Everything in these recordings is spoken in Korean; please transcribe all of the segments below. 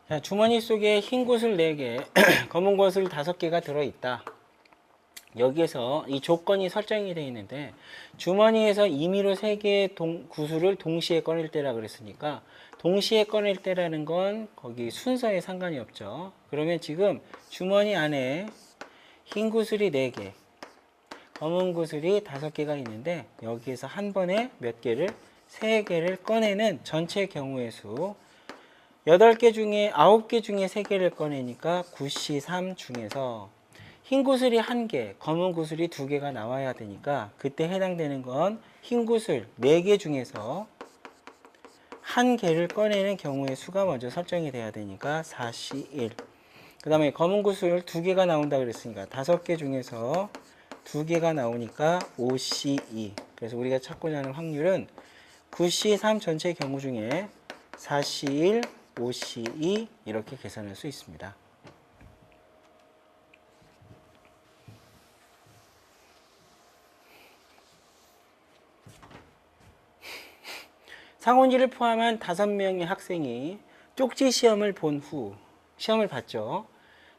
자, 주머니 속에 흰 구슬 4개, 검은 구슬 5개가 들어있다. 여기에서 이 조건이 설정이 되어 있는데, 주머니에서 임의로 3개의 구슬을 동시에 꺼낼 때라 그랬으니까, 동시에 꺼낼 때라는 건 거기 순서에 상관이 없죠. 그러면 지금 주머니 안에 흰 구슬이 4개, 검은 구슬이 5개가 있는데, 여기에서 한 번에 몇 개를? 3개를 꺼내는 전체 경우의 수. 8개 중에 9개 중에 3개를 꺼내니까 9C3 중에서 흰 구슬이 1개, 검은 구슬이 2개가 나와야 되니까 그때 해당되는 건 흰 구슬 4개 중에서 1개를 꺼내는 경우의 수가 먼저 설정이 돼야 되니까 4C1. 그 다음에 검은 구슬 2개가 나온다 그랬으니까 5개 중에서 2개가 나오니까 5C2. 그래서 우리가 찾고자 하는 확률은 9C3 전체 경우 중에 4C1, 5C2 이렇게 계산할 수 있습니다. 상훈이를 포함한 5명의 학생이 쪽지 시험을 본 후 시험을 봤죠.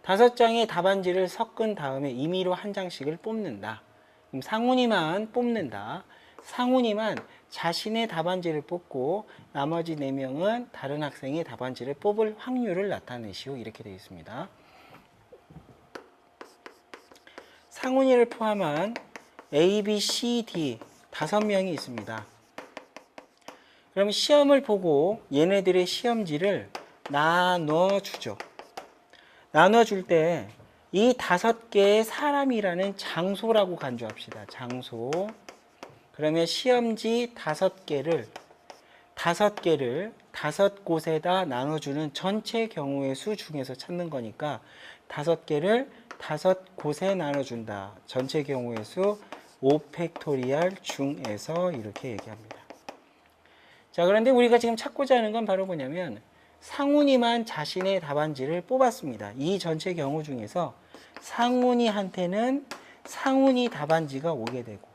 5장의 답안지를 섞은 다음에 임의로 한 장씩을 뽑는다. 그럼 상훈이만 뽑는다. 상훈이만 자신의 답안지를 뽑고 나머지 4명은 다른 학생의 답안지를 뽑을 확률을 나타내시오. 이렇게 되어 있습니다. 상훈이를 포함한 A, B, C, D 5명이 있습니다. 그럼 시험을 보고 얘네들의 시험지를 나눠주죠. 나눠줄 때 이 5개의 사람이라는 장소라고 간주합시다. 장소. 그러면 시험지 5개를 5곳에다 나눠주는 전체 경우의 수 중에서 찾는 거니까 5개를 5곳에 나눠준다. 전체 경우의 수 5팩토리얼 중에서 이렇게 얘기합니다. 자, 그런데 우리가 지금 찾고자 하는 건 바로 뭐냐면 상훈이만 자신의 답안지를 뽑았습니다. 이 전체 경우 중에서 상훈이한테는 상훈이 답안지가 오게 되고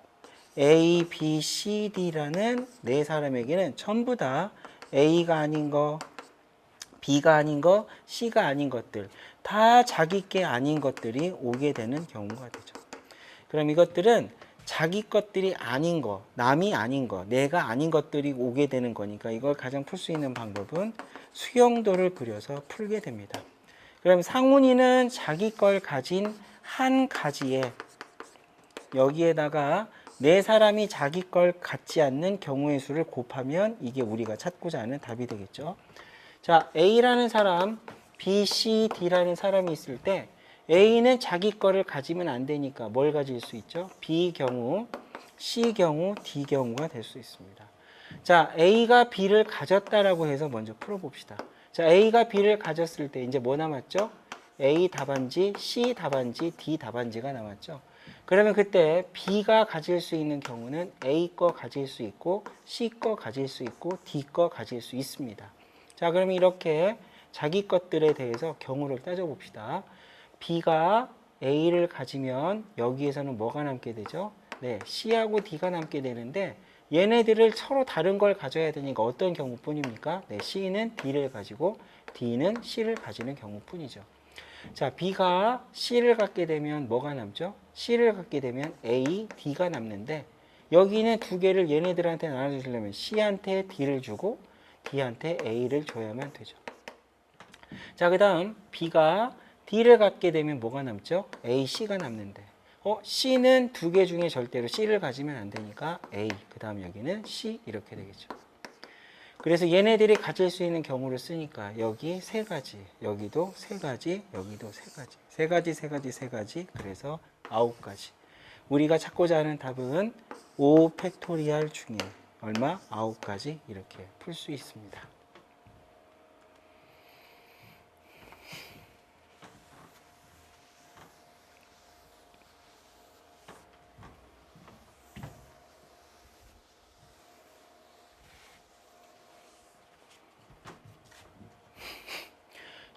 A, B, C, D라는 4사람에게는 전부 다 A가 아닌 거, B가 아닌 거, C가 아닌 것들 다 자기 게 아닌 것들이 오게 되는 경우가 되죠. 그럼 이것들은 자기 것들이 아닌 거, 남이 아닌 거, 내가 아닌 것들이 오게 되는 거니까 이걸 가장 풀 수 있는 방법은 수용도를 그려서 풀게 됩니다. 그럼 상훈이는 자기 걸 가진 한 가지에 여기에다가 4사람이 자기 걸 갖지 않는 경우의 수를 곱하면 이게 우리가 찾고자 하는 답이 되겠죠. 자, A라는 사람, B, C, D라는 사람이 있을 때 A는 자기 거를 가지면 안 되니까 뭘 가질 수 있죠? B 경우, C 경우, D 경우가 될 수 있습니다. 자, A가 B를 가졌다라고 해서 먼저 풀어봅시다. 자, A가 B를 가졌을 때 이제 뭐 남았죠? A 답안지, C 답안지, D 답안지가 남았죠. 그러면 그때 B가 가질 수 있는 경우는 A 거 가질 수 있고 C 거 가질 수 있고 D 거 가질 수 있습니다. 자, 그러면 이렇게 자기 것들에 대해서 경우를 따져봅시다. B가 A를 가지면 여기에서는 뭐가 남게 되죠? 네, C하고 D가 남게 되는데 얘네들을 서로 다른 걸 가져야 되니까 어떤 경우뿐입니까? 네, C는 D를 가지고 D는 C를 가지는 경우뿐이죠. 자, B가 C를 갖게 되면 뭐가 남죠? C를 갖게 되면 A, D가 남는데 여기는 2개를 얘네들한테 나눠주려면 C한테 D를 주고 D한테 A를 줘야만 되죠. 자, 그 다음 B가 D를 갖게 되면 뭐가 남죠? A, C가 남는데 C는 2개 중에 절대로 C를 가지면 안 되니까 A, 그 다음 여기는 C 이렇게 되겠죠. 그래서 얘네들이 가질 수 있는 경우를 쓰니까 여기 3가지, 여기도 3가지, 여기도 3가지, 3가지, 3가지, 3가지, 그래서 9가지. 우리가 찾고자 하는 답은 5팩토리얼 중에 얼마? 9가지 이렇게 풀 수 있습니다.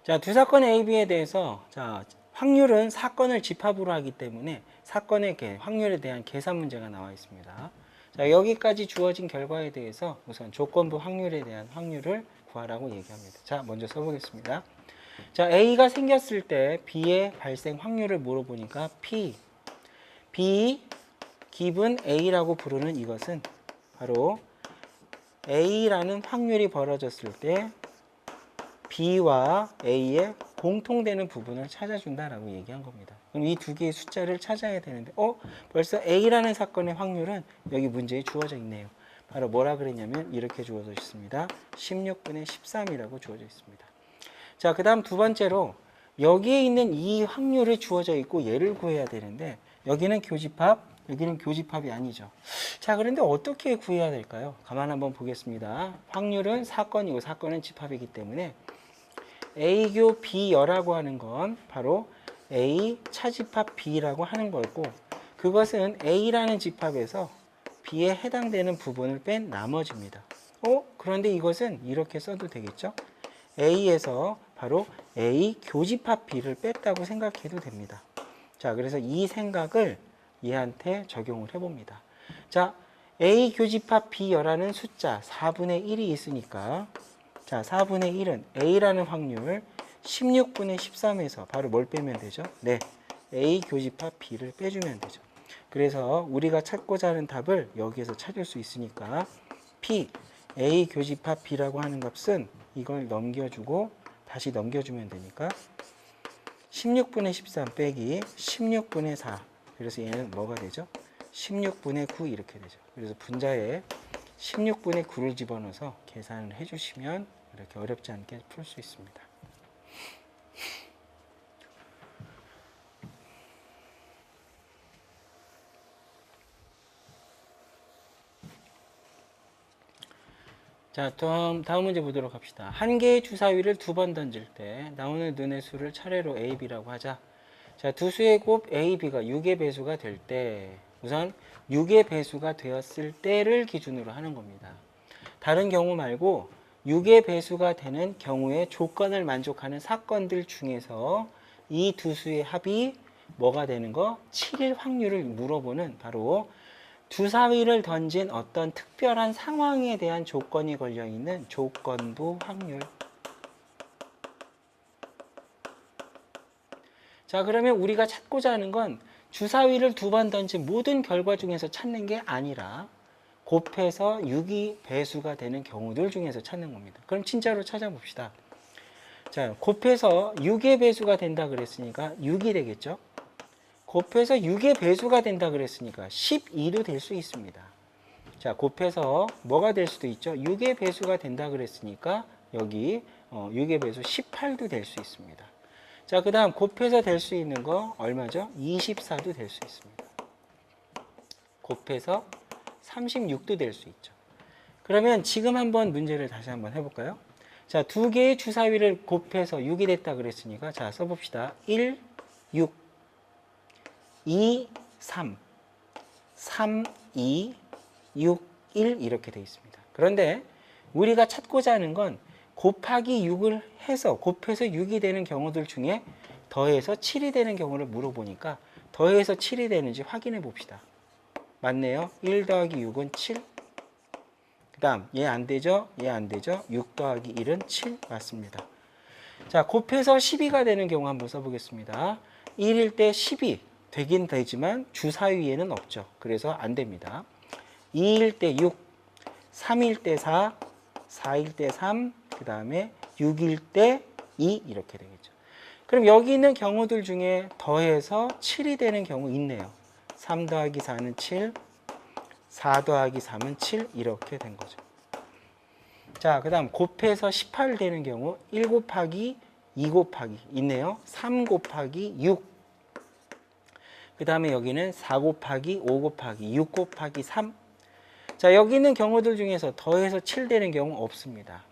자, 두 사건 A, B에 대해서 자, 확률은 사건을 집합으로 하기 때문에 사건의 확률에 대한 계산 문제가 나와 있습니다. 자, 여기까지 주어진 결과에 대해서 우선 조건부 확률에 대한 확률을 구하라고 얘기합니다. 자, 먼저 써보겠습니다. 자, A가 생겼을 때 B의 발생 확률을 물어보니까 B 기분 A라고 부르는 이것은 바로 A라는 확률이 벌어졌을 때 B와 A의 공통되는 부분을 찾아준다라고 얘기한 겁니다. 그럼 이 두 개의 숫자를 찾아야 되는데 벌써 A라는 사건의 확률은 여기 문제에 주어져 있네요. 바로 뭐라 그랬냐면 이렇게 주어져 있습니다. 16분의 13이라고 주어져 있습니다. 자, 그 다음 두 번째로 여기에 있는 이 확률이 주어져 있고 얘를 구해야 되는데 여기는 교집합, 여기는 교집합이 아니죠. 자, 그런데 어떻게 구해야 될까요? 가만 한번 보겠습니다. 확률은 사건이고 사건은 집합이기 때문에 A교 B여라고 하는 건 바로 A 차집합 B라고 하는 거고 그것은 A라는 집합에서 B에 해당되는 부분을 뺀 나머지입니다. 그런데 이것은 이렇게 써도 되겠죠? A에서 바로 A 교집합 B를 뺐다고 생각해도 됩니다. 자, 그래서 이 생각을 얘한테 적용을 해봅니다. 자, A 교집합 B여라는 숫자 4분의 1이 있으니까 자, 4분의 1은 A라는 확률 16분의 13에서 바로 뭘 빼면 되죠? 네, A 교집합 B를 빼주면 되죠. 그래서 우리가 찾고자 하는 답을 여기에서 찾을 수 있으니까 P, A 교집합 B라고 하는 값은 이걸 넘겨주고 다시 넘겨주면 되니까 16분의 13 빼기 16분의 4 그래서 얘는 뭐가 되죠? 16분의 9 이렇게 되죠. 그래서 분자에 16분의 9를 집어넣어서 계산을 해주시면 이렇게 어렵지 않게 풀 수 있습니다. 자, 다음 문제 보도록 합시다. 한 개의 주사위를 두 번 던질 때 나오는 눈의 수를 차례로 A, B라고 하자. 자, 두 수의 곱 A, B가 6의 배수가 될 때 우선 6의 배수가 되었을 때를 기준으로 하는 겁니다. 다른 경우 말고 6의 배수가 되는 경우의 조건을 만족하는 사건들 중에서 이 두 수의 합이 뭐가 되는 거? 7일 확률을 물어보는 바로 주사위를 던진 어떤 특별한 상황에 대한 조건이 걸려있는 조건부 확률. 자, 그러면 우리가 찾고자 하는 건 주사위를 두 번 던진 모든 결과 중에서 찾는 게 아니라 곱해서 6이 배수가 되는 경우들 중에서 찾는 겁니다. 그럼 진짜로 찾아봅시다. 자, 곱해서 6의 배수가 된다 그랬으니까 6이 되겠죠? 곱해서 6의 배수가 된다 그랬으니까 12도 될 수 있습니다. 자, 곱해서 뭐가 될 수도 있죠? 6의 배수가 된다 그랬으니까 여기 6의 배수 18도 될 수 있습니다. 자, 그 다음 곱해서 될 수 있는 거 얼마죠? 24도 될 수 있습니다. 곱해서 36도 될 수 있죠. 그러면 지금 한번 문제를 다시 한번 해볼까요? 자, 두 개의 주사위를 곱해서 6이 됐다 그랬으니까 자, 써봅시다. 1, 6, 2, 3, 3, 2, 6, 1 이렇게 되어 있습니다. 그런데 우리가 찾고자 하는 건 곱하기 6을 해서 곱해서 6이 되는 경우들 중에 더해서 7이 되는 경우를 물어보니까 더해서 7이 되는지 확인해 봅시다. 맞네요. 1 더하기 6은 7. 그 다음 얘 안 되죠? 얘 안 되죠? 6 더하기 1은 7 맞습니다. 자, 곱해서 12가 되는 경우 한번 써보겠습니다. 1일 때 12 되긴 되지만 주사위에는 없죠. 그래서 안 됩니다. 2일 때 6, 3일 때 4, 4일 때 3, 그 다음에 6일 때 2 이렇게 되겠죠. 그럼 여기 있는 경우들 중에 더해서 7이 되는 경우 있네요. 3 더하기 4는 7, 4 더하기 3은 7 이렇게 된 거죠. 자, 그 다음 곱해서 18 되는 경우 1 곱하기 2 곱하기 있네요. 3 곱하기 6. 그 다음에 여기는 4 곱하기 5 곱하기 6 곱하기 3. 자, 여기 있는 경우들 중에서 더해서 7 되는 경우 없습니다.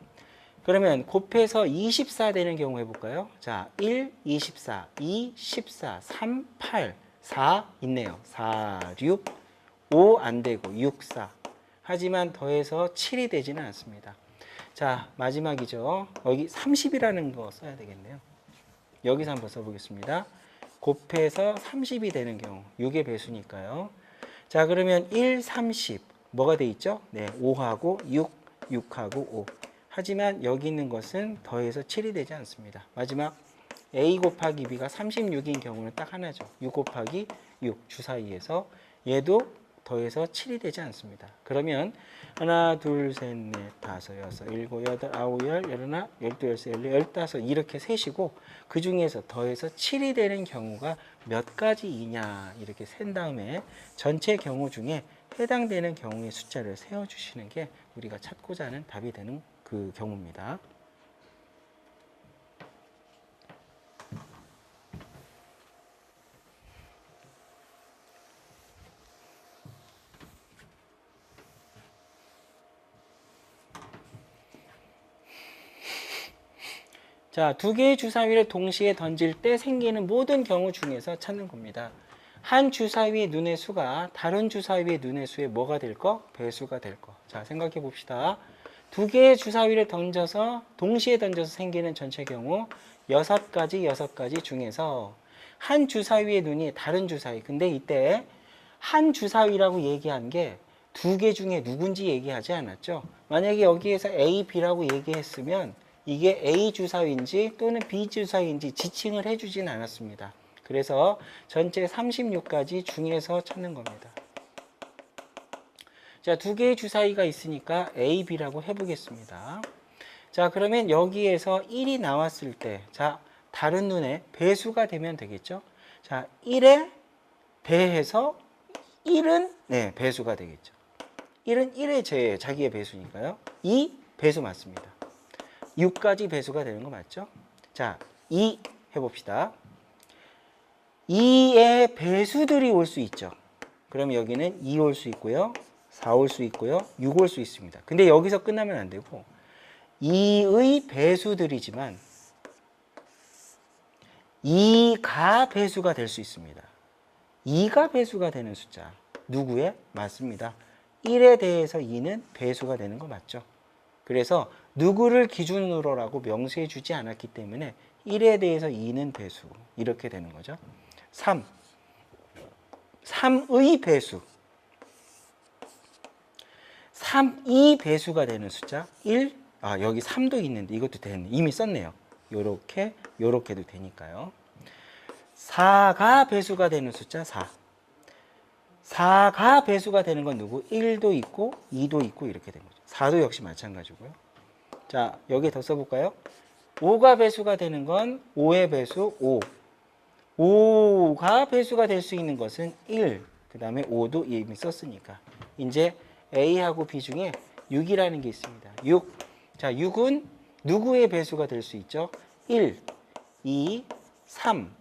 그러면 곱해서 24 되는 경우 해볼까요? 자, 1, 24, 2, 14, 3, 8, 4 있네요. 4, 6, 5 안 되고 6, 4. 하지만 더해서 7이 되지는 않습니다. 자, 마지막이죠. 여기 30이라는 거 써야 되겠네요. 여기서 한번 써보겠습니다. 곱해서 30이 되는 경우 6의 배수니까요. 자, 그러면 1, 30 뭐가 돼 있죠? 네, 5하고 6, 6하고 5. 하지만 여기 있는 것은 더해서 7이 되지 않습니다. 마지막 A 곱하기 B가 36인 경우는 딱 하나죠. 6 곱하기 6 주사위에서 얘도 더해서 7이 되지 않습니다. 그러면 하나, 둘, 셋, 넷, 다섯, 여섯, 일곱, 여덟, 아홉, 열, 열하나, 열두, 열세, 열네, 열다섯 이렇게 셋이고 그 중에서 더해서 7이 되는 경우가 몇 가지이냐 이렇게 센 다음에 전체 경우 중에 해당되는 경우의 숫자를 세워주시는 게 우리가 찾고자 하는 답이 되는 그 경우입니다. 자, 두 개의 주사위를 동시에 던질 때 생기는 모든 경우 중에서 찾는 겁니다. 한 주사위의 눈의 수가 다른 주사위의 눈의 수의 뭐가 될 거? 배수가 될 거. 자, 생각해 봅시다. 두 개의 주사위를 던져서 동시에 던져서 생기는 전체 경우 6가지 중에서 한 주사위의 눈이 다른 주사위. 근데 이때 한 주사위라고 얘기한 게 두 개 중에 누군지 얘기하지 않았죠. 만약에 여기에서 A, B라고 얘기했으면 이게 A 주사위인지 또는 B 주사위인지 지칭을 해주진 않았습니다. 그래서 전체 36가지 중에서 찾는 겁니다. 자, 두 개의 주사위가 있으니까 A, B라고 해보겠습니다. 자, 그러면 여기에서 1이 나왔을 때, 자, 다른 눈에 배수가 되면 되겠죠? 자, 1에 대해서 1은 네, 배수가 되겠죠. 1은 1의 자기의 배수니까요. 2 배수 맞습니다. 6까지 배수가 되는 거 맞죠? 자, 2 해봅시다. 2의 배수들이 올 수 있죠. 그럼 여기는 2 올 수 있고요. 4 올 수 있고요. 6 올 수 있습니다. 근데 여기서 끝나면 안 되고 2의 배수들이지만 2가 배수가 될 수 있습니다. 2가 배수가 되는 숫자. 누구의? 맞습니다. 1에 대해서 2는 배수가 되는 거 맞죠? 그래서 누구를 기준으로라고 명시해 주지 않았기 때문에 1에 대해서 2는 배수. 이렇게 되는 거죠. 3. 3의 배수. 3이 배수가 되는 숫자. 1. 아, 여기 3도 있는데 이것도 되네. 이미 썼네요. 요렇게도 되니까요. 4가 배수가 되는 숫자 4. 4가 배수가 되는 건 누구? 1도 있고 2도 있고 이렇게 된 거죠. 4도 역시 마찬가지고요. 자, 여기 더 써볼까요? 5가 배수가 되는 건 5의 배수 5. 5가 배수가 될 수 있는 것은 1. 그 다음에 5도 이미 썼으니까. 이제 A하고 B 중에 6이라는 게 있습니다. 6. 자, 6은 누구의 배수가 될 수 있죠? 1, 2, 3.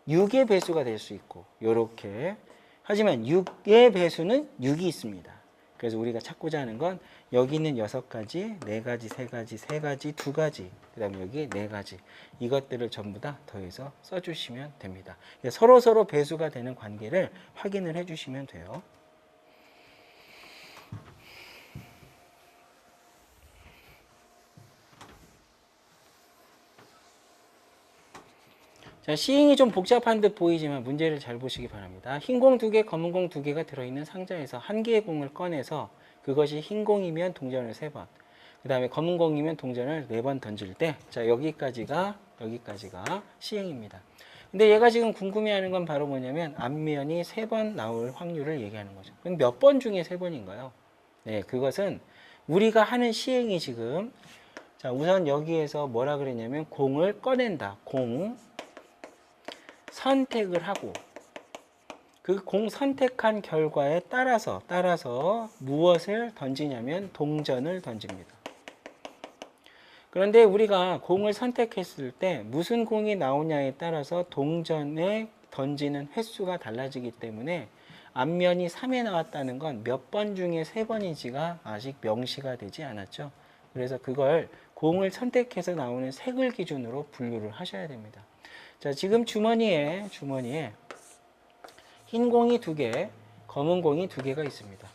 6의 배수가 될 수 있고 요렇게. 하지만 6의 배수는 6이 있습니다. 그래서 우리가 찾고자 하는 건 여기 있는 6가지, 4가지, 3가지, 3가지, 2가지, 그 다음에 여기 4가지 이것들을 전부 다 더해서 써주시면 됩니다. 서로 배수가 되는 관계를 확인을 해주시면 돼요. 자, 시행이 좀 복잡한 듯 보이지만 문제를 잘 보시기 바랍니다. 흰 공 2개, 검은 공 2개가 들어있는 상자에서 한 개의 공을 꺼내서 그것이 흰 공이면 동전을 3번, 그 다음에 검은 공이면 동전을 4번 던질 때, 자, 여기까지가 시행입니다. 근데 얘가 지금 궁금해하는 건 바로 뭐냐면 앞면이 3번 나올 확률을 얘기하는 거죠. 그럼 몇 번 중에 3번인가요? 네, 그것은 우리가 하는 시행이 지금, 자, 우선 여기에서 뭐라 그랬냐면 공을 꺼낸다. 공 선택을 하고 그 공 선택한 결과에 따라서 무엇을 던지냐면 동전을 던집니다. 그런데 우리가 공을 선택했을 때 무슨 공이 나오냐에 따라서 동전에 던지는 횟수가 달라지기 때문에 앞면이 3에 나왔다는 건 몇 번 중에 3번인지가 아직 명시가 되지 않았죠. 그래서 그걸 공을 선택해서 나오는 색을 기준으로 분류를 하셔야 됩니다. 자, 지금 주머니에 흰 공이 2개, 검은 공이 2개가 있습니다.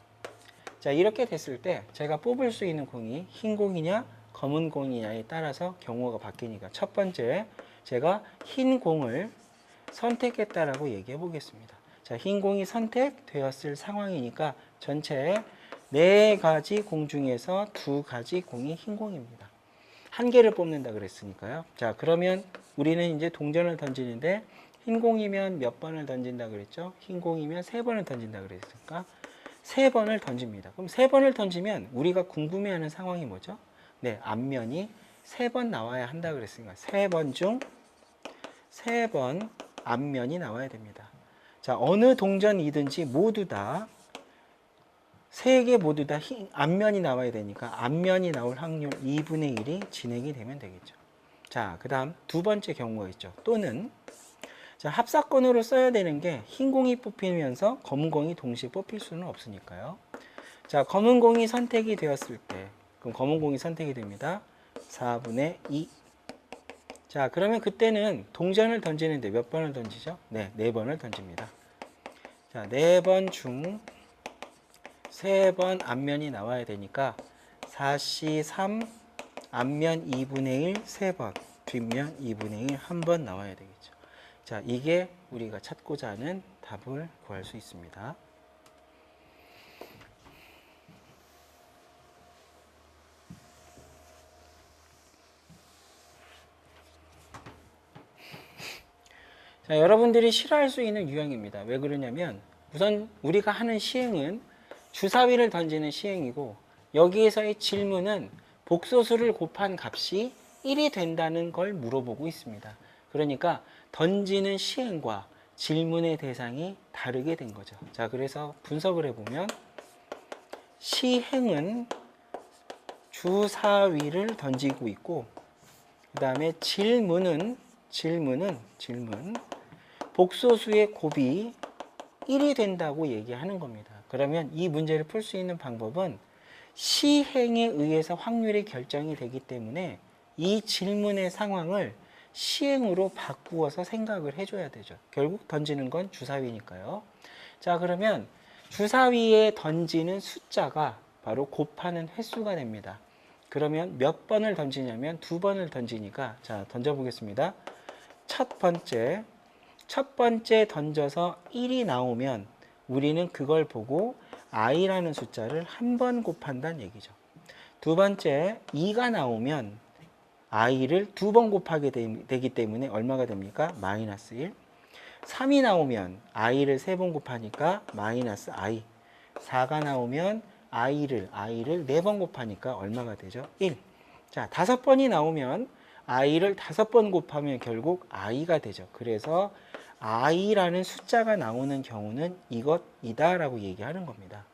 자, 이렇게 됐을 때 제가 뽑을 수 있는 공이 흰 공이냐 검은 공이냐에 따라서 경우가 바뀌니까 첫 번째 제가 흰 공을 선택했다라고 얘기해 보겠습니다. 자, 흰 공이 선택되었을 상황이니까 전체 4가지 공 중에서 2가지 공이 흰 공입니다. 한 개를 뽑는다 그랬으니까요. 자, 그러면 우리는 이제 동전을 던지는데 흰 공이면 몇 번을 던진다 그랬죠? 흰 공이면 3번을 던진다 그랬으니까 3번을 던집니다. 그럼 3번을 던지면 우리가 궁금해하는 상황이 뭐죠? 네, 앞면이 3번 나와야 한다 그랬으니까 3번 중 3번 앞면이 나와야 됩니다. 자, 어느 동전이든지 모두 다 3개 모두 다 앞면이 나와야 되니까 앞면이 나올 확률 2분의 1이 진행이 되면 되겠죠. 자, 그 다음 두 번째 경우가 있죠. 또는 자, 합사건으로 써야 되는 게 흰 공이 뽑히면서 검은 공이 동시에 뽑힐 수는 없으니까요. 자, 검은 공이 선택이 되었을 때 그럼 검은 공이 선택이 됩니다. 4분의 2. 자, 그러면 그때는 동전을 던지는데 몇 번을 던지죠? 네, 4번을 던집니다. 자, 4번 중 3번 앞면이 나와야 되니까 4C 3 앞면 2분의 1 3번 뒷면 2분의 1 한 번 나와야 되겠죠. 자, 이게 우리가 찾고자 하는 답을 구할 수 있습니다. 자, 여러분들이 싫어할 수 있는 유형입니다. 왜 그러냐면 우선 우리가 하는 시행은 주사위를 던지는 시행이고 여기에서의 질문은 복소수를 곱한 값이 1이 된다는 걸 물어보고 있습니다. 그러니까 던지는 시행과 질문의 대상이 다르게 된 거죠. 자, 그래서 분석을 해보면 시행은 주사위를 던지고 있고 그 다음에 질문 복소수의 곱이 1이 된다고 얘기하는 겁니다. 그러면 이 문제를 풀 수 있는 방법은 시행에 의해서 확률이 결정이 되기 때문에 이 질문의 상황을 시행으로 바꾸어서 생각을 해줘야 되죠. 결국 던지는 건 주사위니까요. 자, 그러면 주사위에 던지는 숫자가 바로 곱하는 횟수가 됩니다. 그러면 몇 번을 던지냐면 2번을 던지니까 자, 던져보겠습니다. 첫 번째 던져서 1이 나오면 우리는 그걸 보고 i라는 숫자를 한 번 곱한다는 얘기죠. 두 번째 2가 나오면 i를 2번 곱하게 되기 때문에 얼마가 됩니까? 마이너스 1. 3이 나오면 i를 3번 곱하니까 마이너스 i. 4가 나오면 i를 4번 곱하니까 얼마가 되죠? 1. 자, 5번이 나오면 i를 5번 곱하면 결국 i가 되죠. 그래서 i라는 숫자가 나오는 경우는 이것이다 라고 얘기하는 겁니다.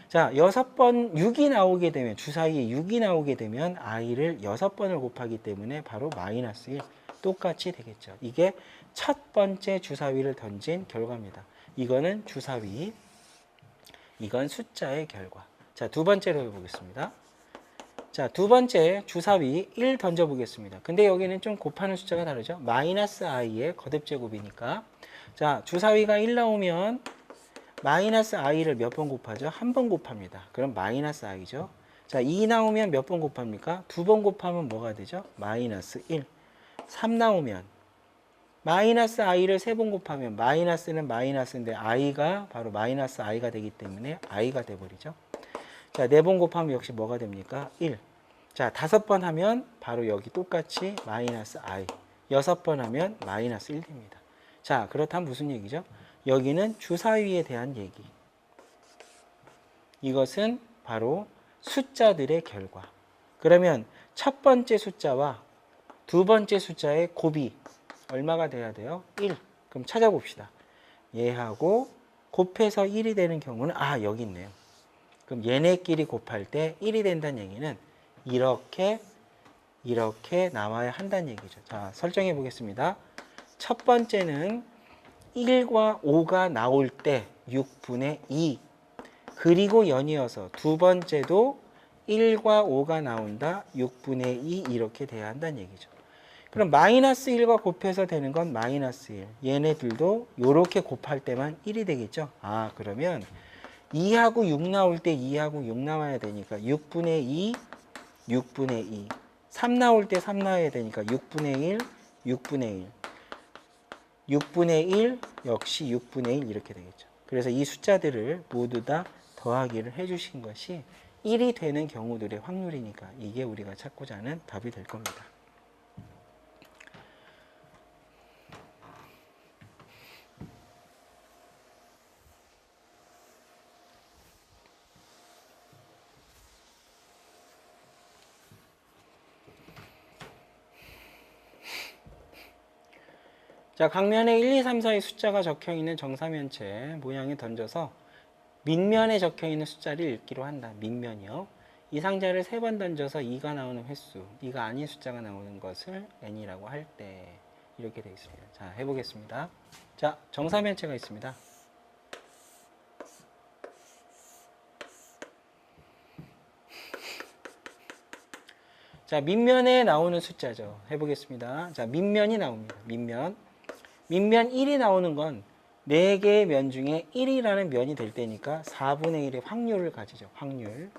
자, 6번 6이 나오게 되면 주사위에 6이 나오게 되면 i를 6번을 곱하기 때문에 바로 마이너스 1 똑같이 되겠죠. 이게 첫 번째 주사위를 던진 결과입니다. 이거는 주사위, 이건 숫자의 결과. 자, 두 번째로 해보겠습니다. 자, 두 번째 주사위 1 던져보겠습니다. 근데 여기는 좀 곱하는 숫자가 다르죠. 마이너스 i의 거듭제곱이니까 자, 주사위가 1 나오면 마이너스 i를 몇 번 곱하죠? 한 번 곱합니다. 그럼 마이너스 i죠. 자, 2 나오면 몇 번 곱합니까? 2번 곱하면 뭐가 되죠? 마이너스 1. 3 나오면 마이너스 i를 3번 곱하면 마이너스는 마이너스인데 i가 바로 마이너스 i가 되기 때문에 i가 돼버리죠. 자, 4번 곱하면 역시 뭐가 됩니까? 1. 자, 5번 하면 바로 여기 똑같이 마이너스 i. 6번 하면 마이너스 1 됩니다. 자, 그렇다면 무슨 얘기죠? 여기는 주사위에 대한 얘기. 이것은 바로 숫자들의 결과. 그러면 첫 번째 숫자와 두 번째 숫자의 곱이 얼마가 돼야 돼요? 1. 그럼 찾아봅시다. 얘하고 곱해서 1이 되는 경우는 여기 있네요. 그럼 얘네끼리 곱할 때 1이 된다는 얘기는 이렇게 나와야 한다는 얘기죠. 자, 설정해 보겠습니다. 첫 번째는 1과 5가 나올 때 6분의 2 그리고 연이어서 두 번째도 1과 5가 나온다 6분의 2 이렇게 돼야 한다는 얘기죠. 그럼 마이너스 1과 곱해서 되는 건 마이너스 1 얘네들도 이렇게 곱할 때만 1이 되겠죠. 그러면 2하고 6 나올 때 2하고 6 나와야 되니까 6분의 2 6분의 2 3 나올 때 3 나와야 되니까 6분의 1 6분의 1 6분의 1 역시 6분의 1 이렇게 되겠죠. 그래서 이 숫자들을 모두 다 더하기를 해주신 것이 1이 되는 경우들의 확률이니까 이게 우리가 찾고자 하는 답이 될 겁니다. 자, 각면에 1, 2, 3, 4의 숫자가 적혀있는 정사면체 모양에 던져서 밑면에 적혀있는 숫자를 읽기로 한다. 밑면이요. 이 상자를 3번 던져서 2가 나오는 횟수, 2가 아닌 숫자가 나오는 것을 n이라고 할 때 이렇게 되어 있습니다. 자, 해보겠습니다. 자, 정사면체가 있습니다. 자, 밑면에 나오는 숫자죠. 해보겠습니다. 자, 밑면이 나옵니다. 밑면 1이 나오는 건 4개의 면 중에 1이라는 면이 될 때니까 4분의 1의 확률을 가지죠. 확률.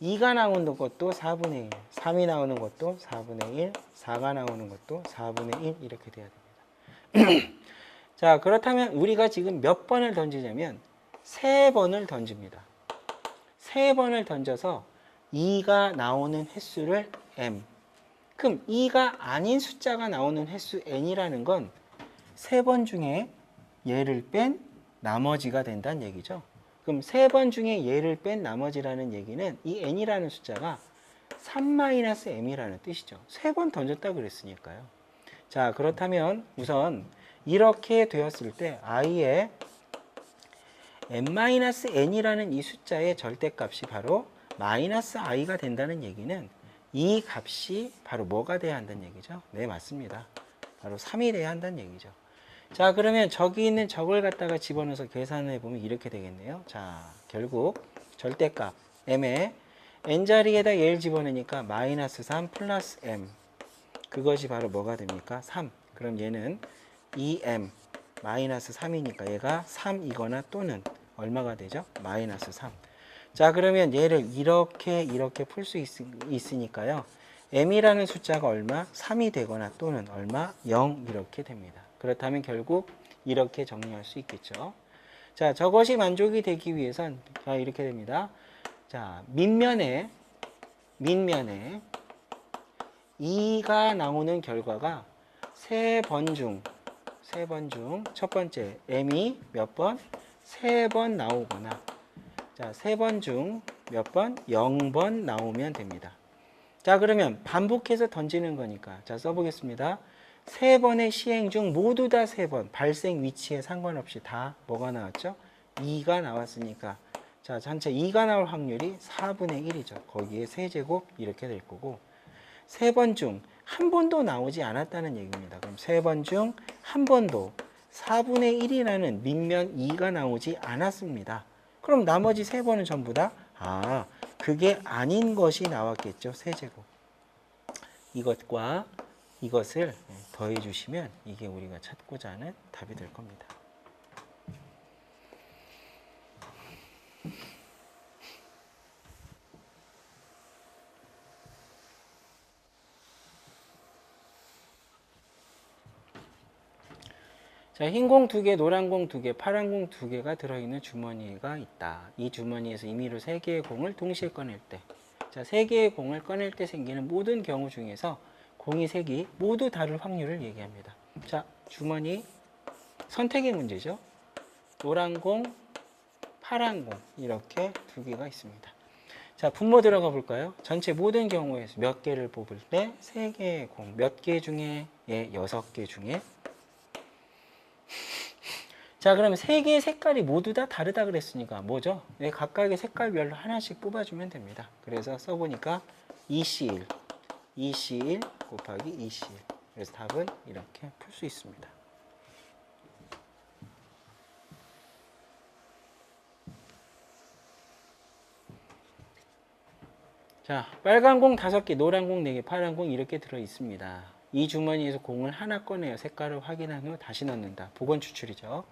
2가 나오는 것도 4분의 1, 3이 나오는 것도 4분의 1, 4가 나오는 것도 4분의 1 이렇게 돼야 됩니다. 자, 그렇다면 우리가 지금 몇 번을 던지냐면 3번을 던집니다. 3번을 던져서 2가 나오는 횟수를 m. 그럼 2가 아닌 숫자가 나오는 횟수 n이라는 건 3번 중에 얘를 뺀 나머지가 된다는 얘기죠. 그럼 3번 중에 얘를 뺀 나머지라는 얘기는 이 n이라는 숫자가 3-m이라는 뜻이죠. 3번 던졌다 그랬으니까요. 자, 그렇다면 우선 이렇게 되었을 때 i의 m-n이라는 이 숫자의 절대값이 바로 -i가 된다는 얘기는 이 값이 바로 뭐가 돼야 한다는 얘기죠? 네, 맞습니다. 바로 3이 돼야 한다는 얘기죠. 자, 그러면 저기 있는 저걸 갖다가 집어넣어서 계산해 보면 이렇게 되겠네요. 자, 결국 절대값 m에 n자리에다 얘를 집어넣으니까 -3 플러스 m. 그것이 바로 뭐가 됩니까? 3. 그럼 얘는 2m -3이니까 얘가 3이거나 또는 얼마가 되죠? -3. 자, 그러면 얘를 이렇게 풀 수 있으니까요. m이라는 숫자가 얼마? 3이 되거나 또는 얼마? 0 이렇게 됩니다. 그렇다면 결국 이렇게 정리할 수 있겠죠. 자, 저것이 만족이 되기 위해선 자, 이렇게 됩니다. 자, 밑면에 2가 나오는 결과가 3번 중 첫 번째 m이 몇 번? 3번 나오거나 자, 3번 중 몇 번? 0번 나오면 됩니다. 자, 그러면 반복해서 던지는 거니까 자, 써보겠습니다. 3번의 시행 중 모두 다 3번 발생 위치에 상관없이 다 뭐가 나왔죠? 2가 나왔으니까 자, 전체 2가 나올 확률이 4분의 1이죠. 거기에 세제곱 이렇게 될 거고 3번 중 한 번도 나오지 않았다는 얘기입니다. 그럼 3번 중 한 번도 4분의 1이라는 밑면 2가 나오지 않았습니다. 그럼 나머지 3번은 전부 다 그게 아닌 것이 나왔겠죠. 세제곱. 이것과 이것을 더해 주시면 이게 우리가 찾고자 하는 답이 될 겁니다. 자, 흰 공 2개, 노란 공 2개, 파란 공 2개가 들어있는 주머니가 있다. 이 주머니에서 임의로 3개의 공을 동시에 꺼낼 때 자, 3개의 공을 꺼낼 때 생기는 모든 경우 중에서 공이 3개 모두 다를 확률을 얘기합니다. 자, 주머니 선택의 문제죠. 노란 공, 파란 공 이렇게 2개가 있습니다. 자, 분모 들어가 볼까요? 전체 모든 경우에서 몇 개를 뽑을 때 3개의 공, 몇 개 중에 6개 중에 자, 그러면 3개의 색깔이 모두 다 다르다 그랬으니까 뭐죠? 네, 각각의 색깔별로 하나씩 뽑아주면 됩니다. 그래서 써보니까 2C1 곱하기 2C1 그래서 답은 이렇게 풀 수 있습니다. 자, 빨간 공 5개, 노란 공 4개, 파란 공 이렇게 들어 있습니다. 이 주머니에서 공을 하나 꺼내요. 색깔을 확인한 후 다시 넣는다. 복원 추출이죠.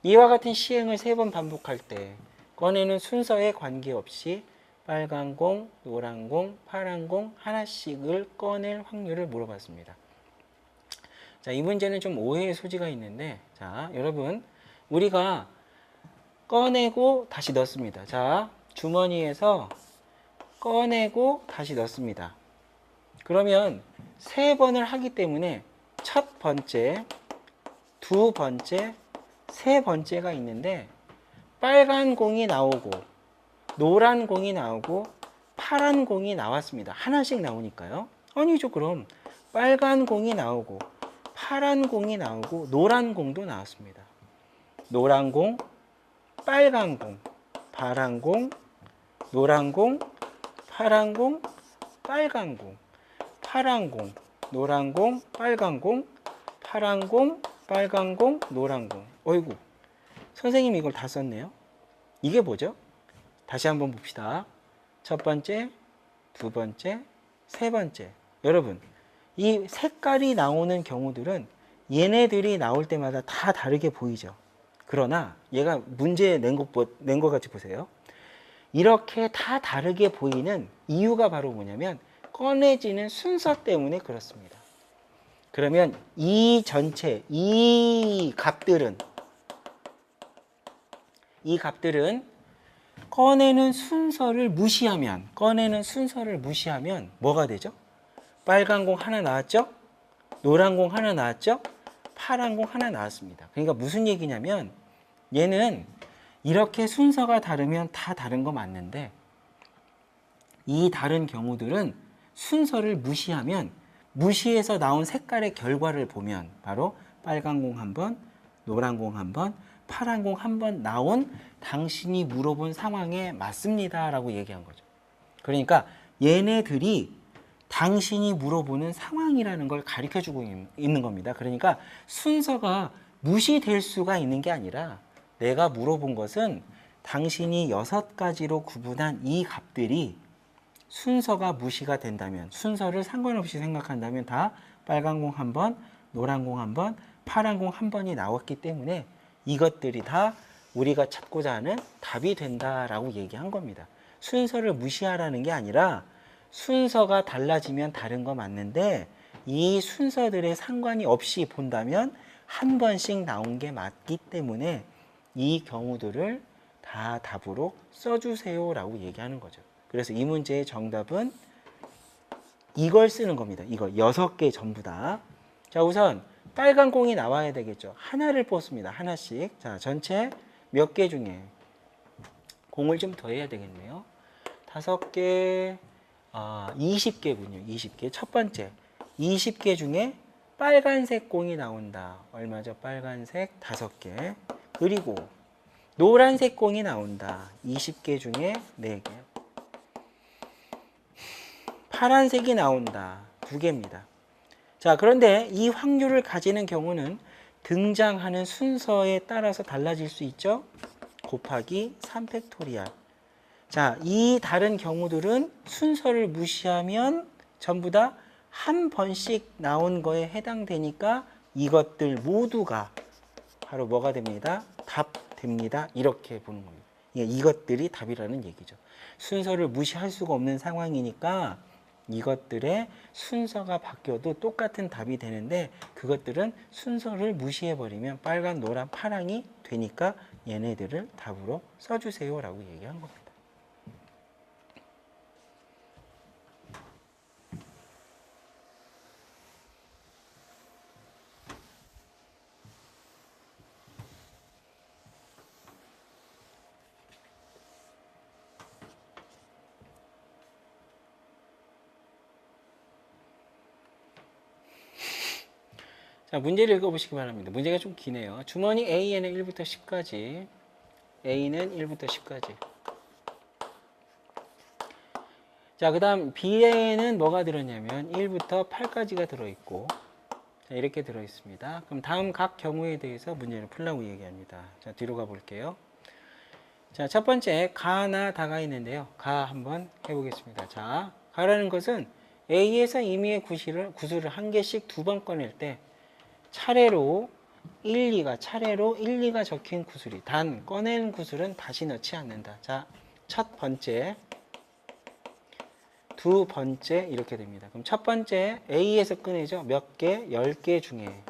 이와 같은 시행을 3번 반복할 때 꺼내는 순서에 관계없이 빨간 공, 노란 공, 파란 공 하나씩을 꺼낼 확률을 물어봤습니다. 자, 이 문제는 좀 오해의 소지가 있는데 자, 여러분 우리가 꺼내고 다시 넣습니다. 자, 주머니에서 꺼내고 다시 넣습니다. 그러면 3번을 하기 때문에 첫 번째, 두 번째, 세 번째가 있는데 빨간 공이 나오고 노란 공이 나오고 파란 공이 나왔습니다. 하나씩 나오니까요. 아니죠. 그럼 빨간 공이 나오고 파란 공이 나오고 노란 공도 나왔습니다. 노란 공, 빨간 공, 파란 공, 노란 공, 파란 공, 빨간 공, 파란 공, 노란 공, 빨간 공, 파란 공, 빨간 공, 노란 공. 어이구, 선생님이 이걸 다 썼네요. 이게 뭐죠? 다시 한번 봅시다. 첫 번째, 두 번째, 세 번째. 여러분, 이 색깔이 나오는 경우들은 얘네들이 나올 때마다 다 다르게 보이죠. 그러나 얘가 문제 낸 것 같이 보세요. 이렇게 다 다르게 보이는 이유가 바로 뭐냐면 꺼내지는 순서 때문에 그렇습니다. 그러면 이 전체, 이 값들은 꺼내는 순서를 무시하면 뭐가 되죠? 빨간 공 하나 나왔죠? 노란 공 하나 나왔죠? 파란 공 하나 나왔습니다. 그러니까 무슨 얘기냐면 얘는 이렇게 순서가 다르면 다 다른 거 맞는데 이 다른 경우들은 순서를 무시하면 무시해서 나온 색깔의 결과를 보면 바로 빨간 공 한 번, 노란 공 한 번, 파란 공 한 번 나온 당신이 물어본 상황에 맞습니다 라고 얘기한 거죠. 그러니까 얘네들이 당신이 물어보는 상황이라는 걸 가르쳐주고 있는 겁니다. 그러니까 순서가 무시될 수가 있는 게 아니라 내가 물어본 것은 당신이 6가지로 구분한 이 값들이 순서가 무시가 된다면, 순서를 상관없이 생각한다면 다 빨간 공 한 번, 노란 공 한 번, 파란 공 한 번이 나왔기 때문에 이것들이 다 우리가 찾고자 하는 답이 된다라고 얘기한 겁니다. 순서를 무시하라는 게 아니라 순서가 달라지면 다른 거 맞는데 이 순서들에 상관이 없이 본다면 한 번씩 나온 게 맞기 때문에 이 경우들을 다 답으로 써주세요 라고 얘기하는 거죠. 그래서 이 문제의 정답은 이걸 쓰는 겁니다. 이거 6개 전부 다. 자, 우선 빨간 공이 나와야 되겠죠. 하나를 뽑습니다. 하나씩. 자, 전체 몇 개 중에 공을 좀 더 해야 되겠네요. 5개, 20개군요. 20개. 첫 번째, 20개 중에 빨간색 공이 나온다. 얼마죠? 빨간색 5개. 그리고 노란색 공이 나온다. 20개 중에 4개. 파란색이 나온다. 2개입니다. 자, 그런데 이 확률을 가지는 경우는 등장하는 순서에 따라서 달라질 수 있죠. 곱하기 3팩토리얼. 자, 이 다른 경우들은 순서를 무시하면 전부 다 한 번씩 나온 거에 해당되니까 이것들 모두가 바로 뭐가 됩니다? 답 됩니다. 이렇게 보는 겁니다. 이것들이 답이라는 얘기죠. 순서를 무시할 수가 없는 상황이니까 이것들의 순서가 바뀌어도 똑같은 답이 되는데 그것들은 순서를 무시해버리면 빨간, 노란, 파랑이 되니까 얘네들을 답으로 써주세요 라고 얘기한 겁니다. 자, 문제를 읽어보시기 바랍니다. 문제가 좀 기네요. 주머니 A에는 1부터 10까지, A는 1부터 10까지. 자, 그 다음 B에는 뭐가 들었냐면 1부터 8까지가 들어있고, 자, 이렇게 들어있습니다. 그럼 다음 각 경우에 대해서 문제를 풀라고 얘기합니다. 자, 뒤로 가볼게요. 자, 첫 번째 가나 다가 있는데요. 가 한번 해보겠습니다. 자, 가라는 것은 A에서 임의의 구수를 한 개씩 2번 꺼낼 때 차례로 1, 2가 적힌 구슬이 단 꺼낸 구슬은 다시 넣지 않는다. 자, 첫 번째, 두 번째 이렇게 됩니다. 그럼 첫 번째 A에서 꺼내죠. 몇 개? 10개 중에.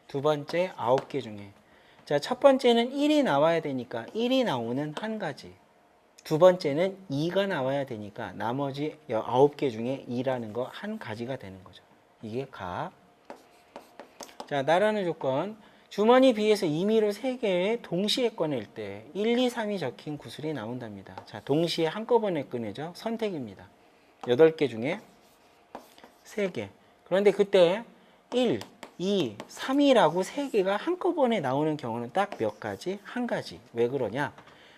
두 번째 9개 중에. 자, 첫 번째는 1이 나와야 되니까 1이 나오는 한 가지. 두 번째는 2가 나와야 되니까 나머지 9개 중에 2라는 거 한 가지가 되는 거죠. 이게 값. 자, 나라는 조건. 주머니 B에서 임의로 3개 동시에 꺼낼 때 1, 2, 3이 적힌 구슬이 나온답니다. 자, 동시에 한꺼번에 꺼내죠. 선택입니다. 8개 중에 3개. 그런데 그때 1, 2, 3이라고 3개가 한꺼번에 나오는 경우는 딱 몇 가지? 한 가지. 왜 그러냐?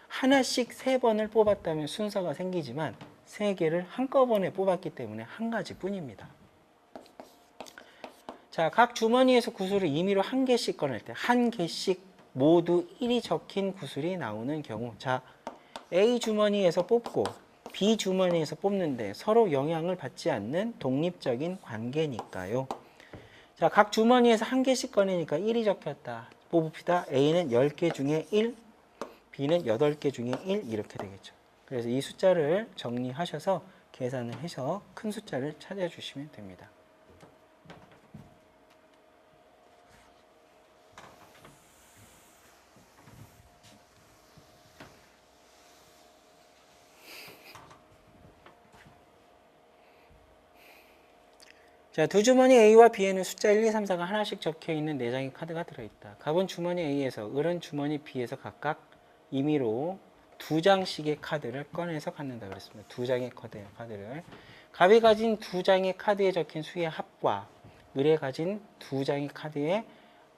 하나씩 3번을 뽑았다면 순서가 생기지만 3개를 한꺼번에 뽑았기 때문에 한 가지 뿐입니다. 자, 각 주머니에서 구슬을 임의로 한 개씩 꺼낼 때 한 개씩 모두 1이 적힌 구슬이 나오는 경우, 자, A 주머니에서 뽑고 B 주머니에서 뽑는데 서로 영향을 받지 않는 독립적인 관계니까요. 자, 각 주머니에서 한 개씩 꺼내니까 1이 적혔다. 뽑읍시다. A는 10개 중에 1, B는 8개 중에 1 이렇게 되겠죠. 그래서 이 숫자를 정리하셔서 계산을 해서 큰 숫자를 찾아주시면 됩니다. 자, 두 주머니 A와 B에는 숫자 1, 2, 3, 4가 하나씩 적혀 있는 4장의 카드가 들어있다. 갑은 주머니 A에서, 을은 주머니 B에서 각각 임의로 2장씩의 카드를 꺼내서 갖는다 그랬습니다. 2장의 카드를. 갑이 가진 2장의 카드에 적힌 수의 합과 을에 가진 2장의 카드의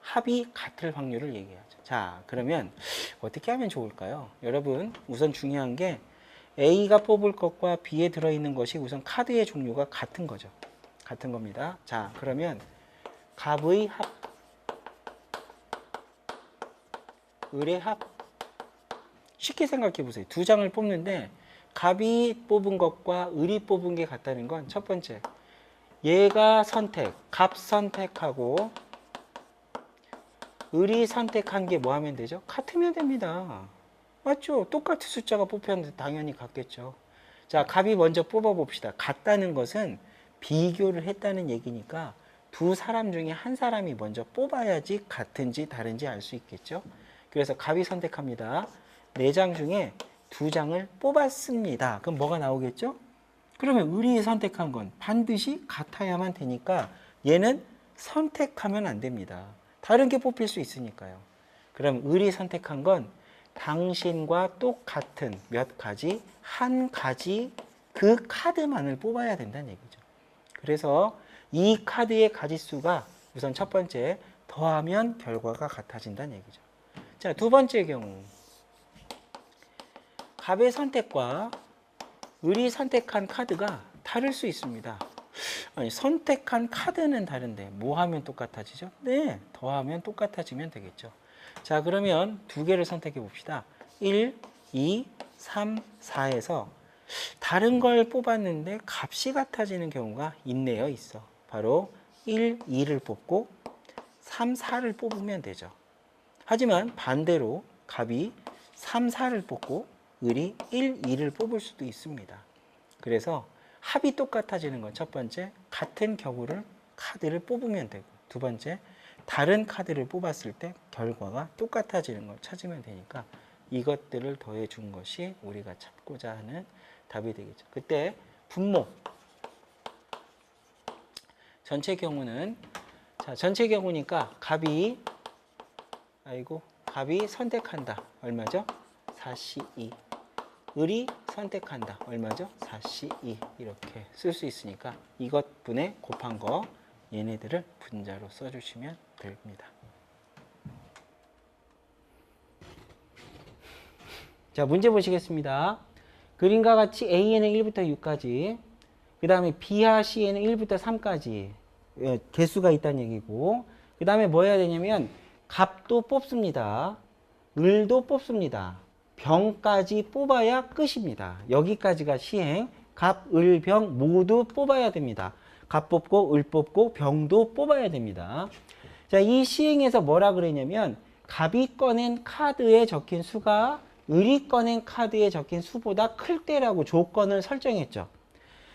합이 같을 확률을 얘기하죠. 자, 그러면 어떻게 하면 좋을까요? 여러분, 우선 중요한 게 A가 뽑을 것과 B에 들어있는 것이 우선 카드의 종류가 같은 거죠. 같은 겁니다. 자, 그러면 갑의 합, 을의 합. 쉽게 생각해 보세요. 2장을 뽑는데 갑이 뽑은 것과 을이 뽑은 게 같다는 건 첫 번째, 얘가 갑 선택하고 을이 선택한 게 뭐 하면 되죠? 같으면 됩니다. 맞죠? 똑같은 숫자가 뽑혔는데 당연히 같겠죠. 자, 갑이 먼저 뽑아 봅시다. 같다는 것은 비교를 했다는 얘기니까 두 사람 중에 한 사람이 먼저 뽑아야지 같은지 다른지 알 수 있겠죠. 그래서 갑이 선택합니다. 4장 중에 2장을 뽑았습니다. 그럼 뭐가 나오겠죠? 그러면 을이 선택한 건 반드시 같아야만 되니까 얘는 선택하면 안 됩니다. 다른 게 뽑힐 수 있으니까요. 그럼 을이 선택한 건 당신과 똑같은 몇 가지, 한 가지 그 카드만을 뽑아야 된다는 얘기죠. 그래서 이 카드의 가지수가 우선 첫 번째 더하면 결과가 같아진다는 얘기죠. 자, 두 번째 경우 갑의 선택과 을이 선택한 카드가 다를 수 있습니다. 아니, 선택한 카드는 다른데 뭐 하면 똑같아지죠? 네, 더하면 똑같아지면 되겠죠. 자, 그러면 두 개를 선택해 봅시다. 1, 2, 3, 4에서 다른 걸 뽑았는데 값이 같아지는 경우가 있네요. 있어. 바로 1, 2를 뽑고 3, 4를 뽑으면 되죠. 하지만 반대로 갑이 3, 4를 뽑고 을이 1, 2를 뽑을 수도 있습니다. 그래서 합이 똑같아지는 건 첫 번째, 같은 경우를 카드를 뽑으면 되고, 두 번째, 다른 카드를 뽑았을 때 결과가 똑같아지는 걸 찾으면 되니까 이것들을 더해 준 것이 우리가 찾고자 하는 답이 되겠죠. 그때 분모 전체 경우는, 자, 전체 경우니까 갑이 선택한다. 얼마죠? 4C2. 을이 선택한다. 얼마죠? 4C2. 이렇게 쓸 수 있으니까 이것 분에 곱한 거 얘네들을 분자로 써주시면 됩니다. 자, 문제 보시겠습니다. 그림과 같이 A에는 1부터 6까지, 그 다음에 B와 C에는 1부터 3까지 개수가 있다는 얘기고, 그 다음에 뭐 해야 되냐면 갑도 뽑습니다. 을도 뽑습니다. 병까지 뽑아야 끝입니다. 여기까지가 시행. 갑, 을, 병 모두 뽑아야 됩니다. 갑 뽑고 을 뽑고 병도 뽑아야 됩니다. 자, 이 시행에서 뭐라 그랬냐면 갑이 꺼낸 카드에 적힌 수가 을이 꺼낸 카드에 적힌 수보다 클 때라고 조건을 설정했죠.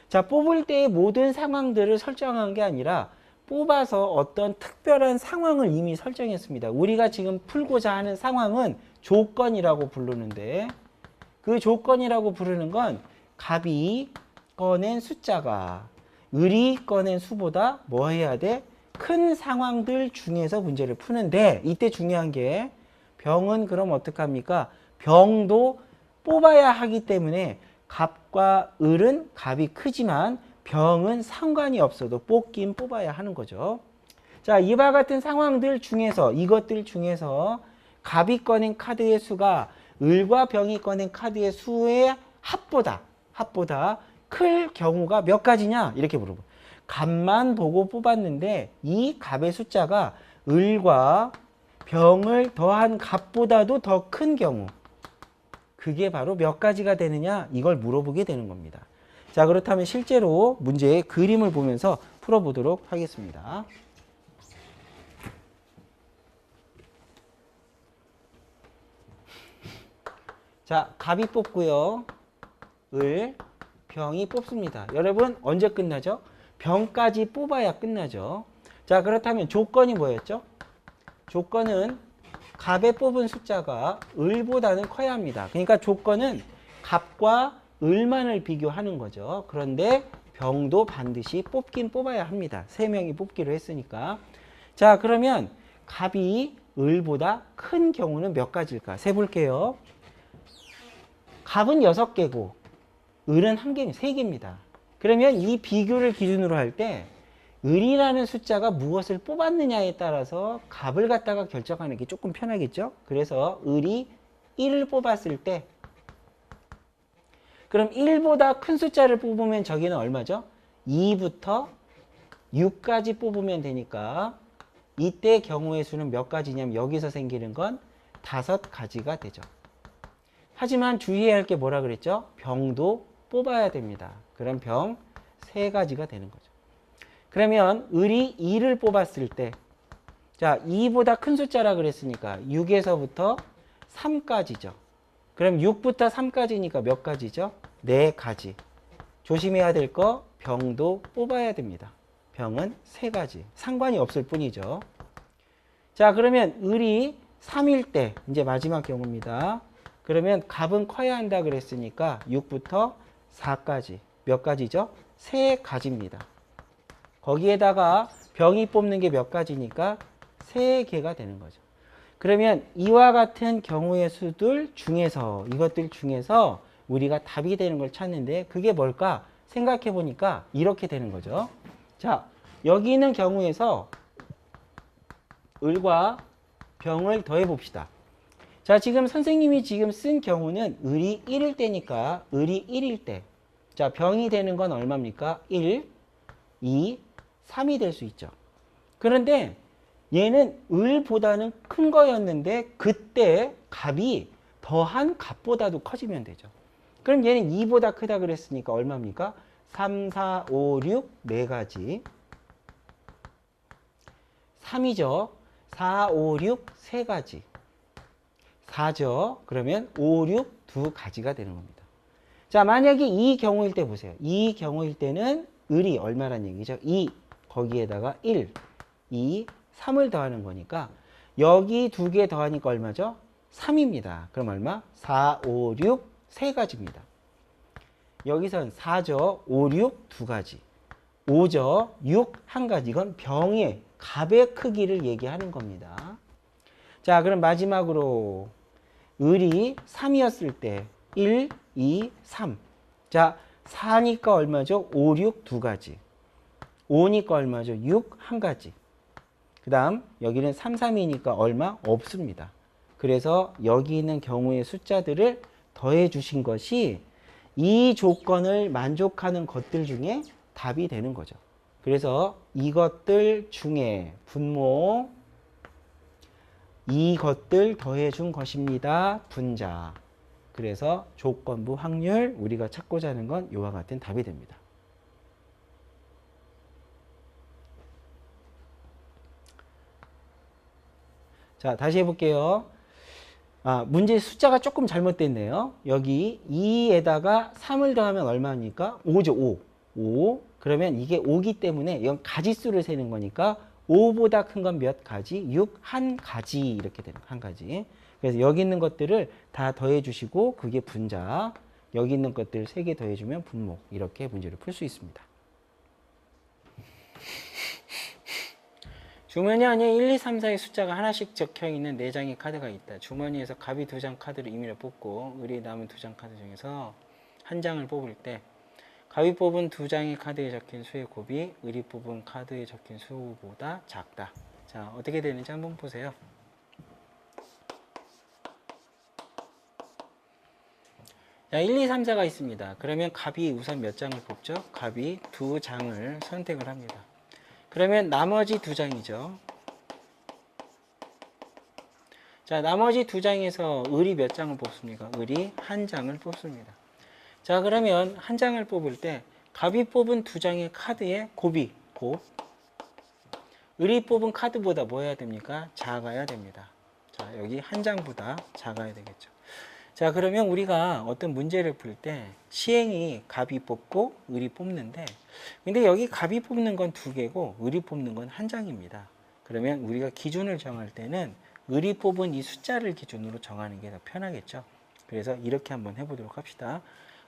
자, 뽑을 때의 모든 상황들을 설정한 게 아니라 뽑아서 어떤 특별한 상황을 이미 설정했습니다. 우리가 지금 풀고자 하는 상황은 조건이라고 부르는데, 그 조건이라고 부르는 건 갑이 꺼낸 숫자가 을이 꺼낸 수보다 뭐 해야 돼? 큰 상황들 중에서 문제를 푸는데 이때 중요한 게 병은 그럼 어떡합니까? 병도 뽑아야 하기 때문에 갑과 을은 갑이 크지만 병은 상관이 없어도 뽑긴 뽑아야 하는 거죠. 자, 이와 같은 상황들 중에서 이것들 중에서 갑이 꺼낸 카드의 수가 을과 병이 꺼낸 카드의 수의 합보다 클 경우가 몇 가지냐? 이렇게 물어봐. 갑만 보고 뽑았는데 이 갑의 숫자가 을과 병을 더한 갑보다도 더 큰 경우 그게 바로 몇 가지가 되느냐? 이걸 물어보게 되는 겁니다. 자, 그렇다면 실제로 문제의 그림을 보면서 풀어보도록 하겠습니다. 자, 갑이 뽑고요. 을, 병이 뽑습니다. 여러분 언제 끝나죠? 병까지 뽑아야 끝나죠. 자, 그렇다면 조건이 뭐였죠? 조건은 갑에 뽑은 숫자가 을보다는 커야 합니다. 그러니까 조건은 갑과 을만을 비교하는 거죠. 그런데 병도 반드시 뽑긴 뽑아야 합니다. 3명이 뽑기로 했으니까. 자, 그러면 갑이 을보다 큰 경우는 몇 가지일까? 세볼게요. 갑은 6개고 을은 1개, 3개입니다. 그러면 이 비교를 기준으로 할 때 을이라는 숫자가 무엇을 뽑았느냐에 따라서 갑을 갖다가 결정하는 게 조금 편하겠죠? 그래서 을이 1을 뽑았을 때 그럼 1보다 큰 숫자를 뽑으면 저기는 얼마죠? 2부터 6까지 뽑으면 되니까 이때 경우의 수는 몇 가지냐면 여기서 생기는 건 5가지가 되죠. 하지만 주의해야 할 게 뭐라 그랬죠? 병도 뽑아야 됩니다. 그럼 병 3가지가 되는 거죠. 그러면 을이 2를 뽑았을 때 자, 2보다 큰 숫자라 그랬으니까 6에서부터 3까지죠. 그럼 6부터 3까지니까 몇 가지죠? 4가지. 조심해야 될 거 병도 뽑아야 됩니다. 병은 3가지. 상관이 없을 뿐이죠. 자, 그러면 을이 3일 때 이제 마지막 경우입니다. 그러면 갑은 커야 한다 그랬으니까 6부터 4까지. 몇 가지죠? 3가지입니다. 거기에다가 병이 뽑는 게 몇 가지니까 3개가 되는 거죠. 그러면 이와 같은 경우의 수들 중에서 이것들 중에서 우리가 답이 되는 걸 찾는데 그게 뭘까? 생각해 보니까 이렇게 되는 거죠. 자, 여기 있는 경우에서 을과 병을 더해 봅시다. 자, 지금 선생님이 지금 쓴 경우는 을이 1일 때니까 을이 1일 때. 자, 병이 되는 건 얼마입니까? 1, 2, 3이 될 수 있죠. 그런데 얘는 을보다는 큰 거였는데 그때 갑이 더한 갑보다도 커지면 되죠. 그럼 얘는 2보다 크다 그랬으니까 얼마입니까? 3, 4, 5, 6, 4가지. 3이죠. 4, 5, 6, 3가지. 4죠. 그러면 5, 6, 2가지가 되는 겁니다. 자, 만약에 이 경우일 때 보세요. 이 경우일 때는 을이 얼마란 얘기죠? 2, 거기에다가 1, 2, 3을 더하는 거니까 여기 2개 더하니까 얼마죠? 3입니다. 그럼 얼마? 4, 5, 6, 3가지입니다. 여기선 4죠. 5, 6, 2가지. 5죠. 6, 1가지. 이건 병의 갑의 크기를 얘기하는 겁니다. 자, 그럼 마지막으로 을이 3이었을 때 1, 2, 3. 자, 4니까 얼마죠? 5, 6, 2가지. 5니까 얼마죠? 6, 1가지. 그 다음 여기는 3, 3이니까 얼마? 없습니다. 그래서 여기 있는 경우의 숫자들을 더해 주신 것이 이 조건을 만족하는 것들 중에 답이 되는 거죠. 그래서 이것들 중에 분모 이것들 더해 준 것입니다. 분자. 그래서 조건부 확률 우리가 찾고자 하는 건 이와 같은 답이 됩니다. 자, 다시 해볼게요. 문제 숫자가 조금 잘못됐네요. 여기 2에다가 3을 더하면 얼마입니까? 5죠, 5. 5. 그러면 이게 5기 때문에 이건 가지수를 세는 거니까 5보다 큰 건 몇 가지? 6, 1가지 이렇게 되는 거, 1가지. 그래서 여기 있는 것들을 다 더해 주시고 그게 분자, 여기 있는 것들 3개 더해 주면 분모. 이렇게 문제를 풀 수 있습니다. 주머니 안에 1, 2, 3, 4의 숫자가 하나씩 적혀있는 4장의 카드가 있다. 주머니에서 갑이 2장 카드를 임의로 뽑고 을이 남은 2장 카드 중에서 한 장을 뽑을 때 갑이 뽑은 2장의 카드에 적힌 수의 곱이 을이 뽑은 카드에 적힌 수보다 작다. 자, 어떻게 되는지 한번 보세요. 자, 1, 2, 3, 4가 있습니다. 그러면 갑이 우선 몇 장을 뽑죠? 갑이 2장을 선택을 합니다. 그러면 나머지 2장이죠. 자, 나머지 2장에서 을이 몇 장을 뽑습니까? 을이 한 장을 뽑습니다. 자, 그러면 한 장을 뽑을 때 갑이 뽑은 2장의 카드의 곱, 을이 뽑은 카드보다 뭐 해야 됩니까? 작아야 됩니다. 자, 여기 한 장보다 작아야 되겠죠. 자, 그러면 우리가 어떤 문제를 풀 때 시행이 갑이 뽑고 을이 뽑는데, 근데 여기 갑이 뽑는 건 2개고 을이 뽑는 건 한 장입니다. 그러면 우리가 기준을 정할 때는 을이 뽑은 이 숫자를 기준으로 정하는 게 더 편하겠죠. 그래서 이렇게 한번 해보도록 합시다.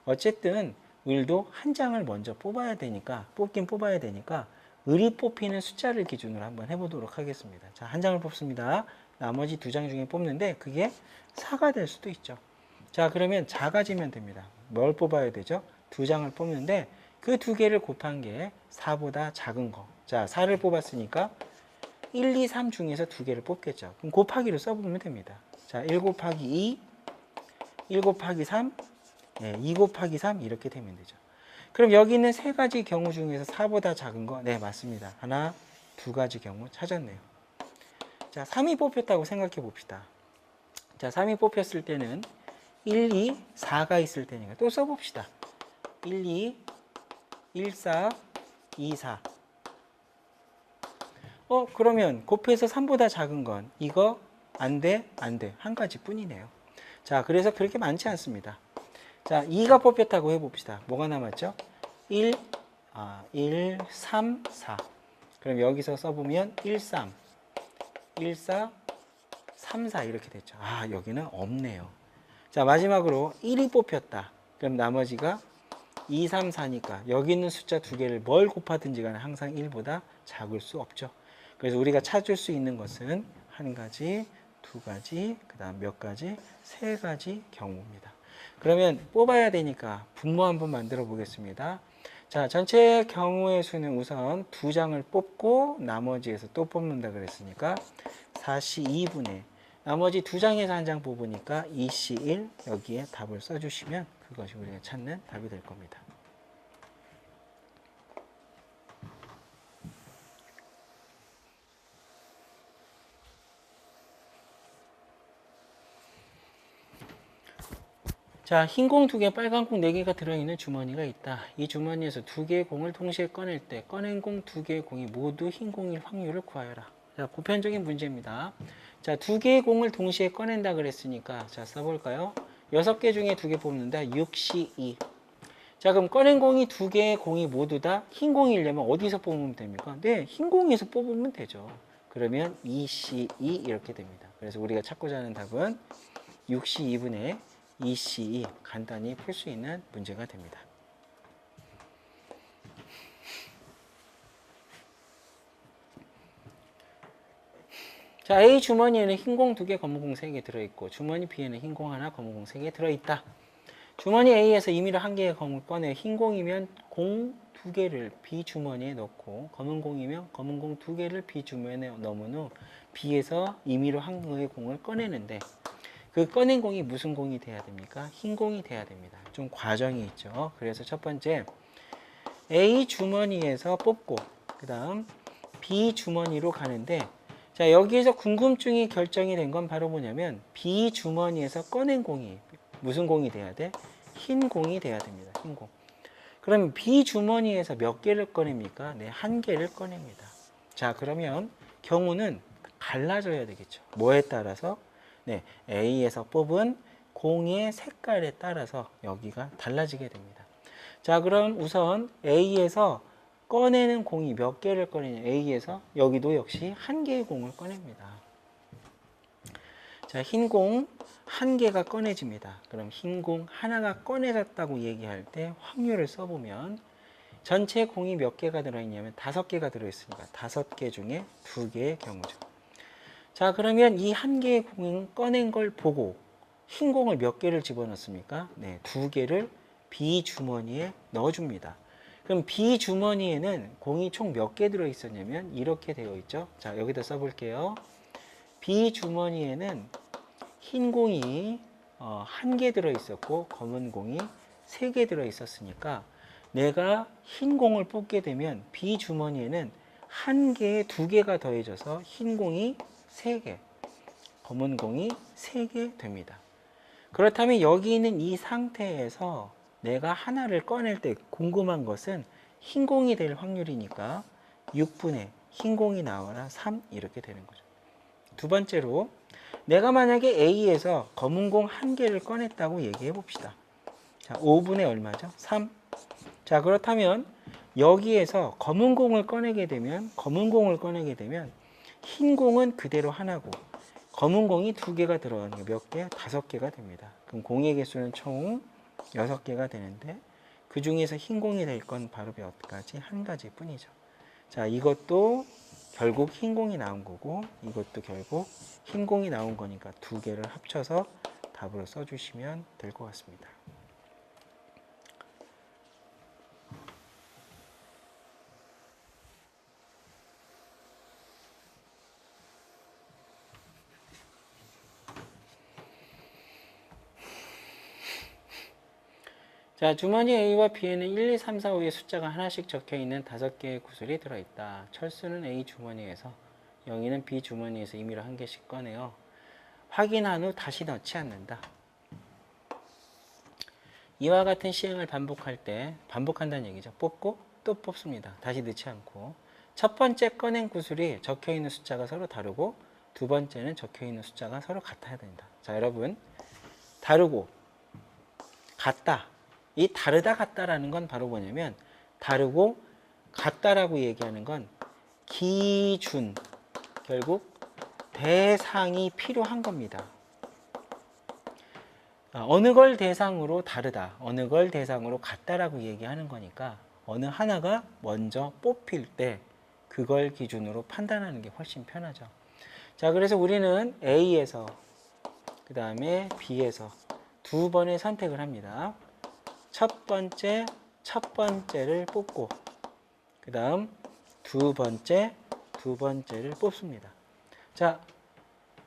어쨌든 을도 한 장을 먼저 뽑아야 되니까, 뽑긴 뽑아야 되니까 을이 뽑히는 숫자를 기준으로 한번 해보도록 하겠습니다. 자, 한 장을 뽑습니다. 나머지 2장 중에 뽑는데 그게 4가 될 수도 있죠. 자, 그러면 작아지면 됩니다. 뭘 뽑아야 되죠? 2장을 뽑는데 그 2개를 곱한 게 4보다 작은 거. 자, 4를 뽑았으니까 1, 2, 3 중에서 2개를 뽑겠죠. 그럼 곱하기로 써보면 됩니다. 자, 1 곱하기 2, 1 곱하기 3, 2 곱하기 3 이렇게 되면 되죠. 그럼 여기 있는 3가지 경우 중에서 4보다 작은 거? 네, 맞습니다. 하나, 2가지 경우 찾았네요. 자, 3이 뽑혔다고 생각해 봅시다. 자, 3이 뽑혔을 때는 1, 2, 4가 있을 테니까 또 써봅시다. 1, 2, 1, 4, 2, 4. 그러면 곱해서 3보다 작은 건 이거 안 돼, 안 돼. 한 가지 뿐이네요. 자, 그래서 그렇게 많지 않습니다. 자, 2가 뽑혔다고 해봅시다. 뭐가 남았죠? 1, 3, 4. 그럼 여기서 써보면 1, 3, 1, 4, 3, 4 이렇게 됐죠. 아, 여기는 없네요. 자, 마지막으로 1이 뽑혔다. 그럼 나머지가 2, 3, 4니까 여기 있는 숫자 2개를 뭘 곱하든지 간에 항상 1보다 작을 수 없죠. 그래서 우리가 찾을 수 있는 것은 한 가지, 2가지, 그 다음 몇 가지, 3가지 경우입니다. 그러면 뽑아야 되니까 분모 한번 만들어 보겠습니다. 자, 전체 경우의 수는 우선 2장을 뽑고 나머지에서 또 뽑는다 그랬으니까 4C 2분의 나머지 2장에서 한 장 뽑으니까 2C1 여기에 답을 써주시면 그것이 우리가 찾는 답이 될 겁니다. 자, 흰 공 2개, 빨간 공 4개가 들어있는 주머니가 있다. 이 주머니에서 2개의 공을 동시에 꺼낼 때 꺼낸 공 2개의 공이 모두 흰 공일 확률을 구하여라. 자, 보편적인 문제입니다. 자, 2개의 공을 동시에 꺼낸다 그랬으니까 자, 써볼까요? 6개 중에 2개 뽑는다. 6C2. 자, 그럼 꺼낸 공이 2개의 공이 모두 다 흰 공이려면 어디서 뽑으면 됩니까? 네, 흰 공에서 뽑으면 되죠. 그러면 2C2 이렇게 됩니다. 그래서 우리가 찾고자 하는 답은 6C2분의 2C2 간단히 풀 수 있는 문제가 됩니다. 자, A 주머니에는 흰 공 2개, 검은 공 3개 들어있고 주머니 B에는 흰 공 하나, 검은 공 3개 들어있다. 주머니 A에서 임의로 한 개의 공을 꺼내 흰 공이면 공 2개를 B 주머니에 넣고 검은 공이면 검은 공 2개를 B 주머니에 넣은 후 B에서 임의로 한 개의 공을 꺼내는데 그 꺼낸 공이 무슨 공이 돼야 됩니까? 흰 공이 돼야 됩니다. 좀 과정이 있죠. 그래서 첫 번째 A 주머니에서 뽑고 그 다음 B 주머니로 가는데 자, 여기에서 궁금증이 결정이 된 건 바로 뭐냐면 B 주머니에서 꺼낸 공이 무슨 공이 돼야 돼? 흰 공이 돼야 됩니다. 흰 공. 그럼 B 주머니에서 몇 개를 꺼냅니까? 네, 한 개를 꺼냅니다. 자, 그러면 경우는 갈라져야 되겠죠. 뭐에 따라서? 네, A에서 뽑은 공의 색깔에 따라서 여기가 달라지게 됩니다. 자, 그럼 우선 A에서 꺼내는 공이 몇 개를 꺼내냐? A에서 여기도 역시 한 개의 공을 꺼냅니다. 자, 흰 공 한 개가 꺼내집니다. 그럼 흰 공 하나가 꺼내졌다고 얘기할 때 확률을 써보면 전체 공이 몇 개가 들어있냐면 5개가 들어있으니까 5개 중에 2개의 경우죠. 자, 그러면 이 한 개의 공 꺼낸 걸 보고 흰 공을 몇 개를 집어넣습니까? 네, 2개를 B 주머니에 넣어줍니다. 그럼 B 주머니에는 공이 총 몇 개 들어있었냐면 이렇게 되어 있죠. 자, 여기다 써볼게요. B 주머니에는 흰 공이 1개 들어있었고 검은 공이 3개 들어있었으니까 내가 흰 공을 뽑게 되면 B 주머니에는 1개에 2개가 더해져서 흰 공이 3개, 검은 공이 3개 됩니다. 그렇다면 여기 있는 이 상태에서 내가 하나를 꺼낼 때 궁금한 것은 흰 공이 될 확률이니까 6분의 흰 공이 나와라 3 이렇게 되는 거죠. 두 번째로 내가 만약에 A에서 검은 공 1개를 꺼냈다고 얘기해 봅시다. 자, 5분의 얼마죠? 3. 자, 그렇다면 여기에서 검은 공을 꺼내게 되면 흰 공은 그대로 하나고 검은 공이 2개가 들어가는 게 몇 개? 5개가 됩니다. 그럼 공의 개수는 총 6개가 되는데 그 중에서 흰 공이 될 건 바로 몇 가지? 한 가지 뿐이죠. 자, 이것도 결국 흰 공이 나온 거고 이것도 결국 흰 공이 나온 거니까 2개를 합쳐서 답으로 써주시면 될 것 같습니다. 자, 주머니 A와 B에는 1, 2, 3, 4, 5의 숫자가 하나씩 적혀있는 5개의 구슬이 들어있다. 철수는 A 주머니에서, 영희는 B 주머니에서 임의로 1개씩 꺼내요. 확인한 후 다시 넣지 않는다. 이와 같은 시행을 반복한다는 얘기죠. 뽑고 또 뽑습니다. 다시 넣지 않고. 첫 번째 꺼낸 구슬이 적혀있는 숫자가 서로 다르고 두 번째는 적혀있는 숫자가 서로 같아야 된다. 자, 여러분, 다르고 같다. 이 다르다 같다라는 건 바로 뭐냐면 다르고 같다라고 얘기하는 건 기준, 결국 대상이 필요한 겁니다. 어느 걸 대상으로 다르다, 어느 걸 대상으로 같다라고 얘기하는 거니까 어느 하나가 먼저 뽑힐 때 그걸 기준으로 판단하는 게 훨씬 편하죠. 자, 그래서 우리는 A에서 그 다음에 B에서 두 번의 선택을 합니다. 첫 번째를 뽑고 그 다음 두 번째를 뽑습니다. 자,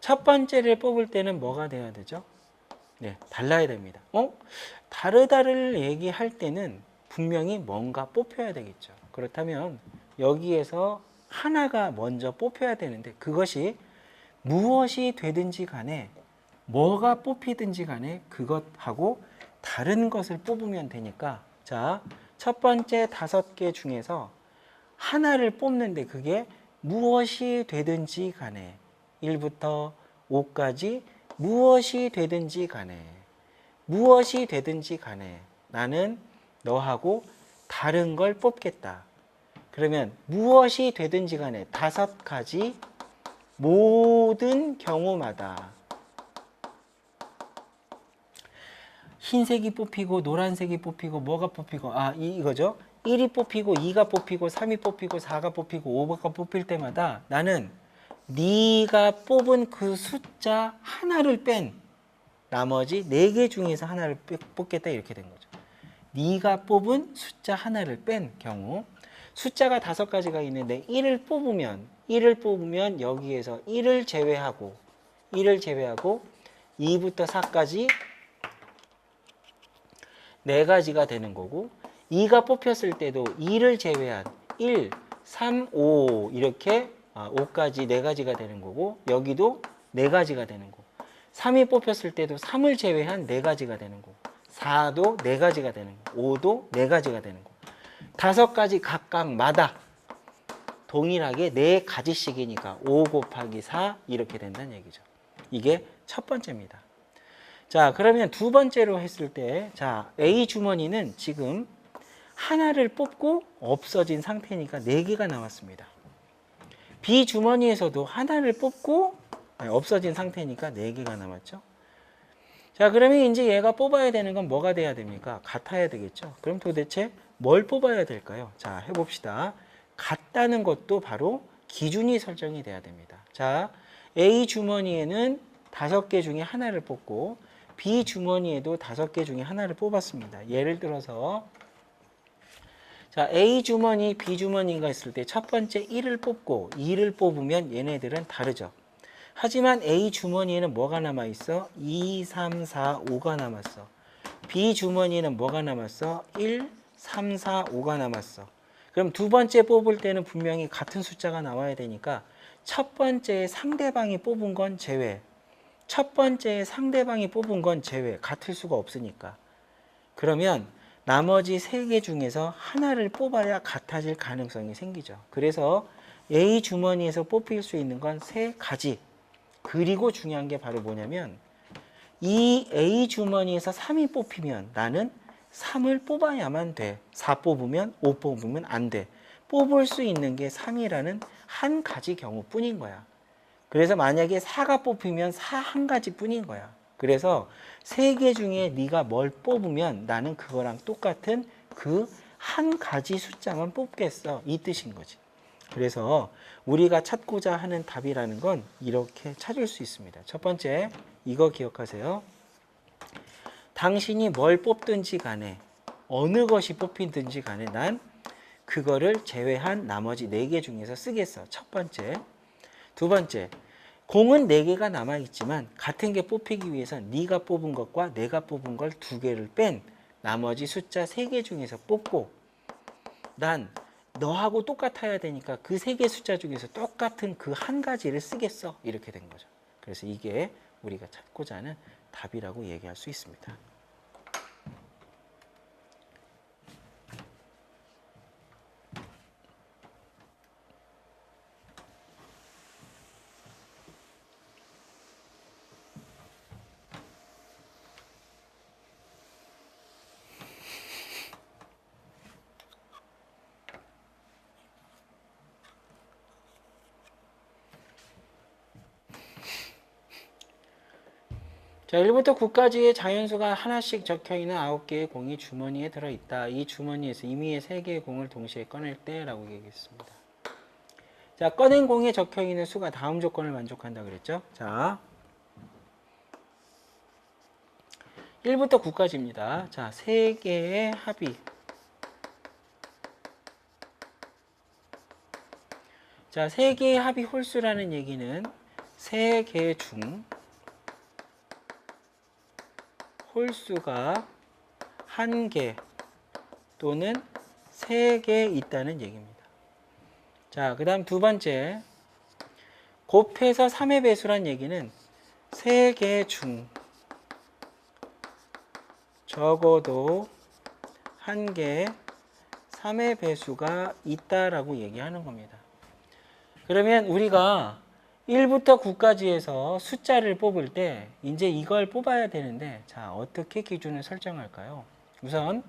첫 번째를 뽑을 때는 뭐가 돼야 되죠? 네, 달라야 됩니다. 다르다를 얘기할 때는 분명히 뭔가 뽑혀야 되겠죠. 그렇다면 여기에서 하나가 먼저 뽑혀야 되는데 그것이 무엇이 되든지 간에 뭐가 뽑히든지 간에 그것하고 다른 것을 뽑으면 되니까 자, 첫 번째 5개 중에서 하나를 뽑는데 그게 무엇이 되든지 간에 1부터 5까지 무엇이 되든지 간에 나는 너하고 다른 걸 뽑겠다. 그러면 무엇이 되든지 간에 5가지 모든 경우마다 흰색이 뽑히고 노란색이 뽑히고 뭐가 뽑히고 이거죠. 1이 뽑히고 2가 뽑히고 3이 뽑히고 4가 뽑히고 5가 뽑힐 때마다 나는 네가 뽑은 그 숫자 하나를 뺀 나머지 4개 중에서 하나를 뽑겠다 이렇게 된 거죠. 네가 뽑은 숫자 하나를 뺀 경우 숫자가 5가지가 있는데 1을 뽑으면 여기에서 1을 제외하고 2부터 4까지 4가지가 되는 거고 2가 뽑혔을 때도 2를 제외한 1, 3, 5 이렇게 5까지 4가지가 되는 거고 여기도 4가지가 되는 거고 3이 뽑혔을 때도 3을 제외한 4가지가 되는 거고 4도 4가지가 되는 거고 5도 4가지가 되는 거고 5가지 각각마다 동일하게 4가지씩이니까 5 곱하기 4 이렇게 된다는 얘기죠. 이게 첫 번째입니다. 자, 그러면 두 번째로 했을 때, 자, A 주머니는 지금 하나를 뽑고 없어진 상태니까 4개가 나왔습니다. B 주머니에서도 하나를 뽑고 없어진 상태니까 4개가 남았죠. 자, 그러면 이제 얘가 뽑아야 되는 건 뭐가 돼야 됩니까? 같아야 되겠죠. 그럼 도대체 뭘 뽑아야 될까요? 자, 해봅시다. 같다는 것도 바로 기준이 설정이 돼야 됩니다. 자, A 주머니에는 5개 중에 하나를 뽑고 B 주머니에도 5개 중에 하나를 뽑았습니다. 예를 들어서 자, A 주머니, B 주머니가 있을 때 첫 번째 1을 뽑고 2를 뽑으면 얘네들은 다르죠. 하지만 A 주머니에는 뭐가 남아있어? 2, 3, 4, 5가 남았어. B 주머니에는 뭐가 남았어? 1, 3, 4, 5가 남았어. 그럼 두 번째 뽑을 때는 분명히 같은 숫자가 나와야 되니까 첫 번째 상대방이 뽑은 건 제외. 첫 번째 상대방이 뽑은 건 제외. 같을 수가 없으니까. 그러면 나머지 3개 중에서 하나를 뽑아야 같아질 가능성이 생기죠. 그래서 A 주머니에서 뽑힐 수 있는 건 3가지. 그리고 중요한 게 바로 뭐냐면 이 A 주머니에서 3이 뽑히면 나는 3을 뽑아야만 돼. 4 뽑으면 5 뽑으면 안 돼. 뽑을 수 있는 게 3이라는 한 가지 경우뿐인 거야. 그래서 만약에 4가 뽑히면 4 한 가지 뿐인 거야. 그래서 3개 중에 네가 뭘 뽑으면 나는 그거랑 똑같은 그 한 가지 숫자만 뽑겠어. 이 뜻인 거지. 그래서 우리가 찾고자 하는 답이라는 건 이렇게 찾을 수 있습니다. 첫 번째, 이거 기억하세요. 당신이 뭘 뽑든지 간에 어느 것이 뽑히든지 간에 난 그거를 제외한 나머지 4개 중에서 쓰겠어. 첫 번째. 두 번째, 공은 4개가 남아있지만 같은 게 뽑히기 위해선 네가 뽑은 것과 내가 뽑은 걸 2개를 뺀 나머지 숫자 3개 중에서 뽑고 난 너하고 똑같아야 되니까 그 3개 숫자 중에서 똑같은 그 한 가지를 쓰겠어. 이렇게 된 거죠. 그래서 이게 우리가 찾고자 하는 답이라고 얘기할 수 있습니다. 자, 1부터 9까지의 자연수가 하나씩 적혀있는 9개의 공이 주머니에 들어있다. 이 주머니에서 임의의 3개의 공을 동시에 꺼낼 때 라고 얘기했습니다. 자, 꺼낸 공에 적혀있는 수가 다음 조건을 만족한다 그랬죠. 자, 1부터 9까지입니다. 자, 3개의 합이. 자, 3개의 합이 홀수라는 얘기는 3개 중 홀수가 1개 또는 3개 있다는 얘기입니다. 자, 그 다음 두 번째, 곱해서 3의 배수란 얘기는 3개 중 적어도 1개 3의 배수가 있다라고 얘기하는 겁니다. 그러면 우리가 1부터 9까지에서 숫자를 뽑을 때 이제 이걸 뽑아야 되는데 자, 어떻게 기준을 설정할까요? 우선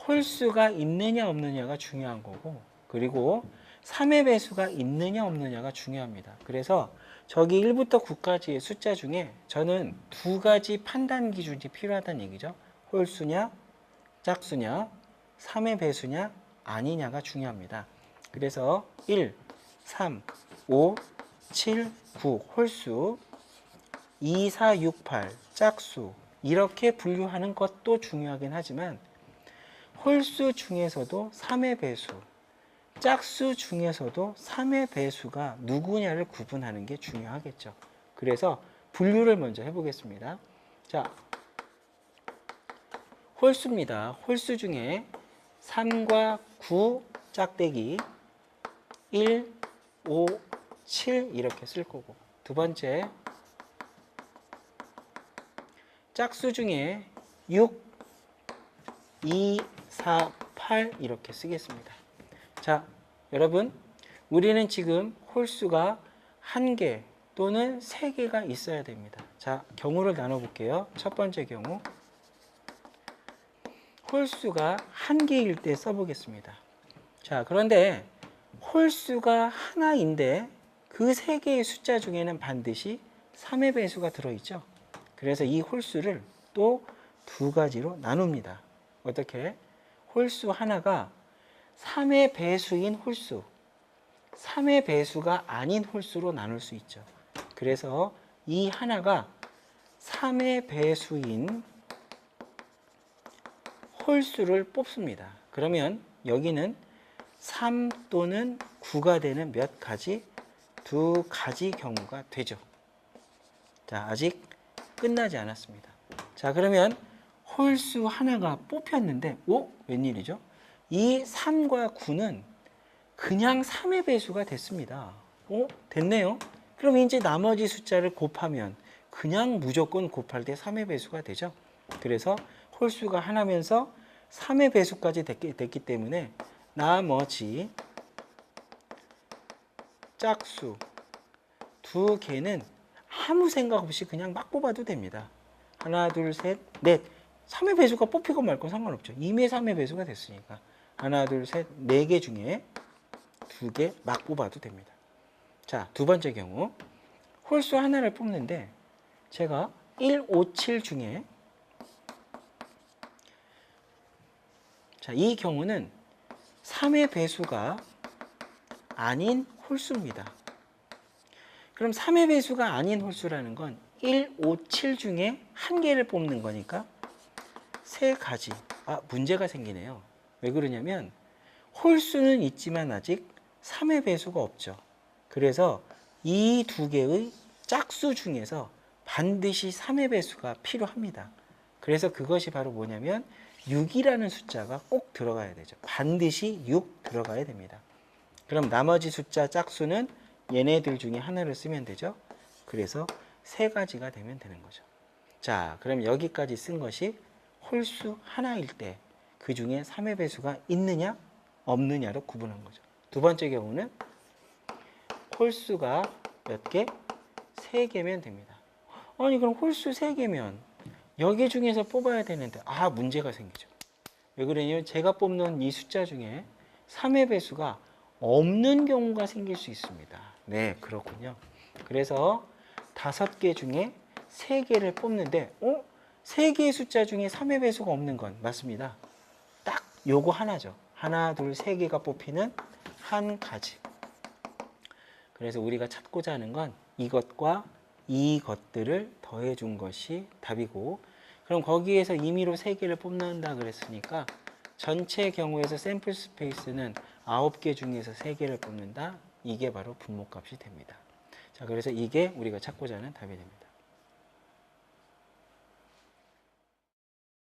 홀수가 있느냐 없느냐가 중요한 거고 그리고 3의 배수가 있느냐 없느냐가 중요합니다. 그래서 저기 1부터 9까지의 숫자 중에 저는 2가지 판단 기준이 필요하다는 얘기죠. 홀수냐 짝수냐 3의 배수냐 아니냐가 중요합니다. 그래서 1, 3, 5, 7, 9 홀수 2, 4, 6, 8 짝수 이렇게 분류하는 것도 중요하긴 하지만 홀수 중에서도 3의 배수 짝수 중에서도 3의 배수가 누구냐를 구분하는 게 중요하겠죠. 그래서 분류를 먼저 해보겠습니다. 자, 홀수입니다. 홀수 중에 3과 9 짝대기 1, 5, 7 이렇게 쓸 거고 두 번째 짝수 중에 6, 2, 4, 8 이렇게 쓰겠습니다. 자, 여러분 우리는 지금 홀수가 1개 또는 3개가 있어야 됩니다. 자, 경우를 나눠볼게요. 첫 번째 경우 홀수가 1개일 때 써보겠습니다. 자, 그런데 홀수가 하나인데 그 3개의 숫자 중에는 반드시 3의 배수가 들어있죠. 그래서 이 홀수를 또 두 가지로 나눕니다. 어떻게? 홀수 하나가 3의 배수인 홀수, 3의 배수가 아닌 홀수로 나눌 수 있죠. 그래서 이 하나가 3의 배수인 홀수를 뽑습니다. 그러면 여기는 3 또는 9가 되는 몇 가지? 두 가지 경우가 되죠. 자, 아직 끝나지 않았습니다. 자, 그러면 홀수 하나가 뽑혔는데, 오? 웬일이죠? 이 3과 9는 그냥 3의 배수가 됐습니다. 됐네요. 그럼 이제 나머지 숫자를 곱하면 그냥 무조건 곱할 때 3의 배수가 되죠. 그래서 홀수가 하나면서 3의 배수까지 됐기 때문에 나머지 짝수 두 개는 아무 생각 없이 그냥 막 뽑아도 됩니다. 하나, 둘, 셋, 넷. 3의 배수가 뽑히고 말고 상관없죠. 이미 3의 배수가 됐으니까. 하나, 둘, 셋, 네 개 중에 두 개 막 뽑아도 됩니다. 자, 두 번째 경우. 홀수 하나를 뽑는데 제가 1, 5, 7 중에 자, 이 경우는 3의 배수가 아닌 홀수입니다. 그럼 3의 배수가 아닌 홀수라는 건 1, 5, 7 중에 한 개를 뽑는 거니까 세 가지. 문제가 생기네요. 왜 그러냐면 홀수는 있지만 아직 3의 배수가 없죠. 그래서 이 두 개의 짝수 중에서 반드시 3의 배수가 필요합니다. 그래서 그것이 바로 뭐냐면 6이라는 숫자가 꼭 들어가야 되죠. 반드시 6 들어가야 됩니다. 그럼 나머지 숫자 짝수는 얘네들 중에 하나를 쓰면 되죠. 그래서 세 가지가 되면 되는 거죠. 자, 그럼 여기까지 쓴 것이 홀수 하나일 때 그 중에 3의 배수가 있느냐 없느냐로 구분한 거죠. 두 번째 경우는 홀수가 몇 개? 3개면 됩니다. 아니 그럼 홀수 3개면 여기 중에서 뽑아야 되는데 문제가 생기죠. 왜 그러냐면 제가 뽑는 이 숫자 중에 3의 배수가 없는 경우가 생길 수 있습니다. 네, 그렇군요. 그래서 5개 중에 3개를 뽑는데 3개의 숫자 중에 3의 배수가 없는 건 맞습니다. 딱 요거 하나죠. 하나, 둘, 3개가 뽑히는 한 가지. 그래서 우리가 찾고자 하는 건 이것과 이것들을 더해 준 것이 답이고, 그럼 거기에서 임의로 3개를 뽑는다 그랬으니까 전체 경우에서 샘플 스페이스는 9개 중에서 3개를 뽑는다. 이게 바로 분모값이 됩니다. 자, 그래서 이게 우리가 찾고자 하는 답이 됩니다.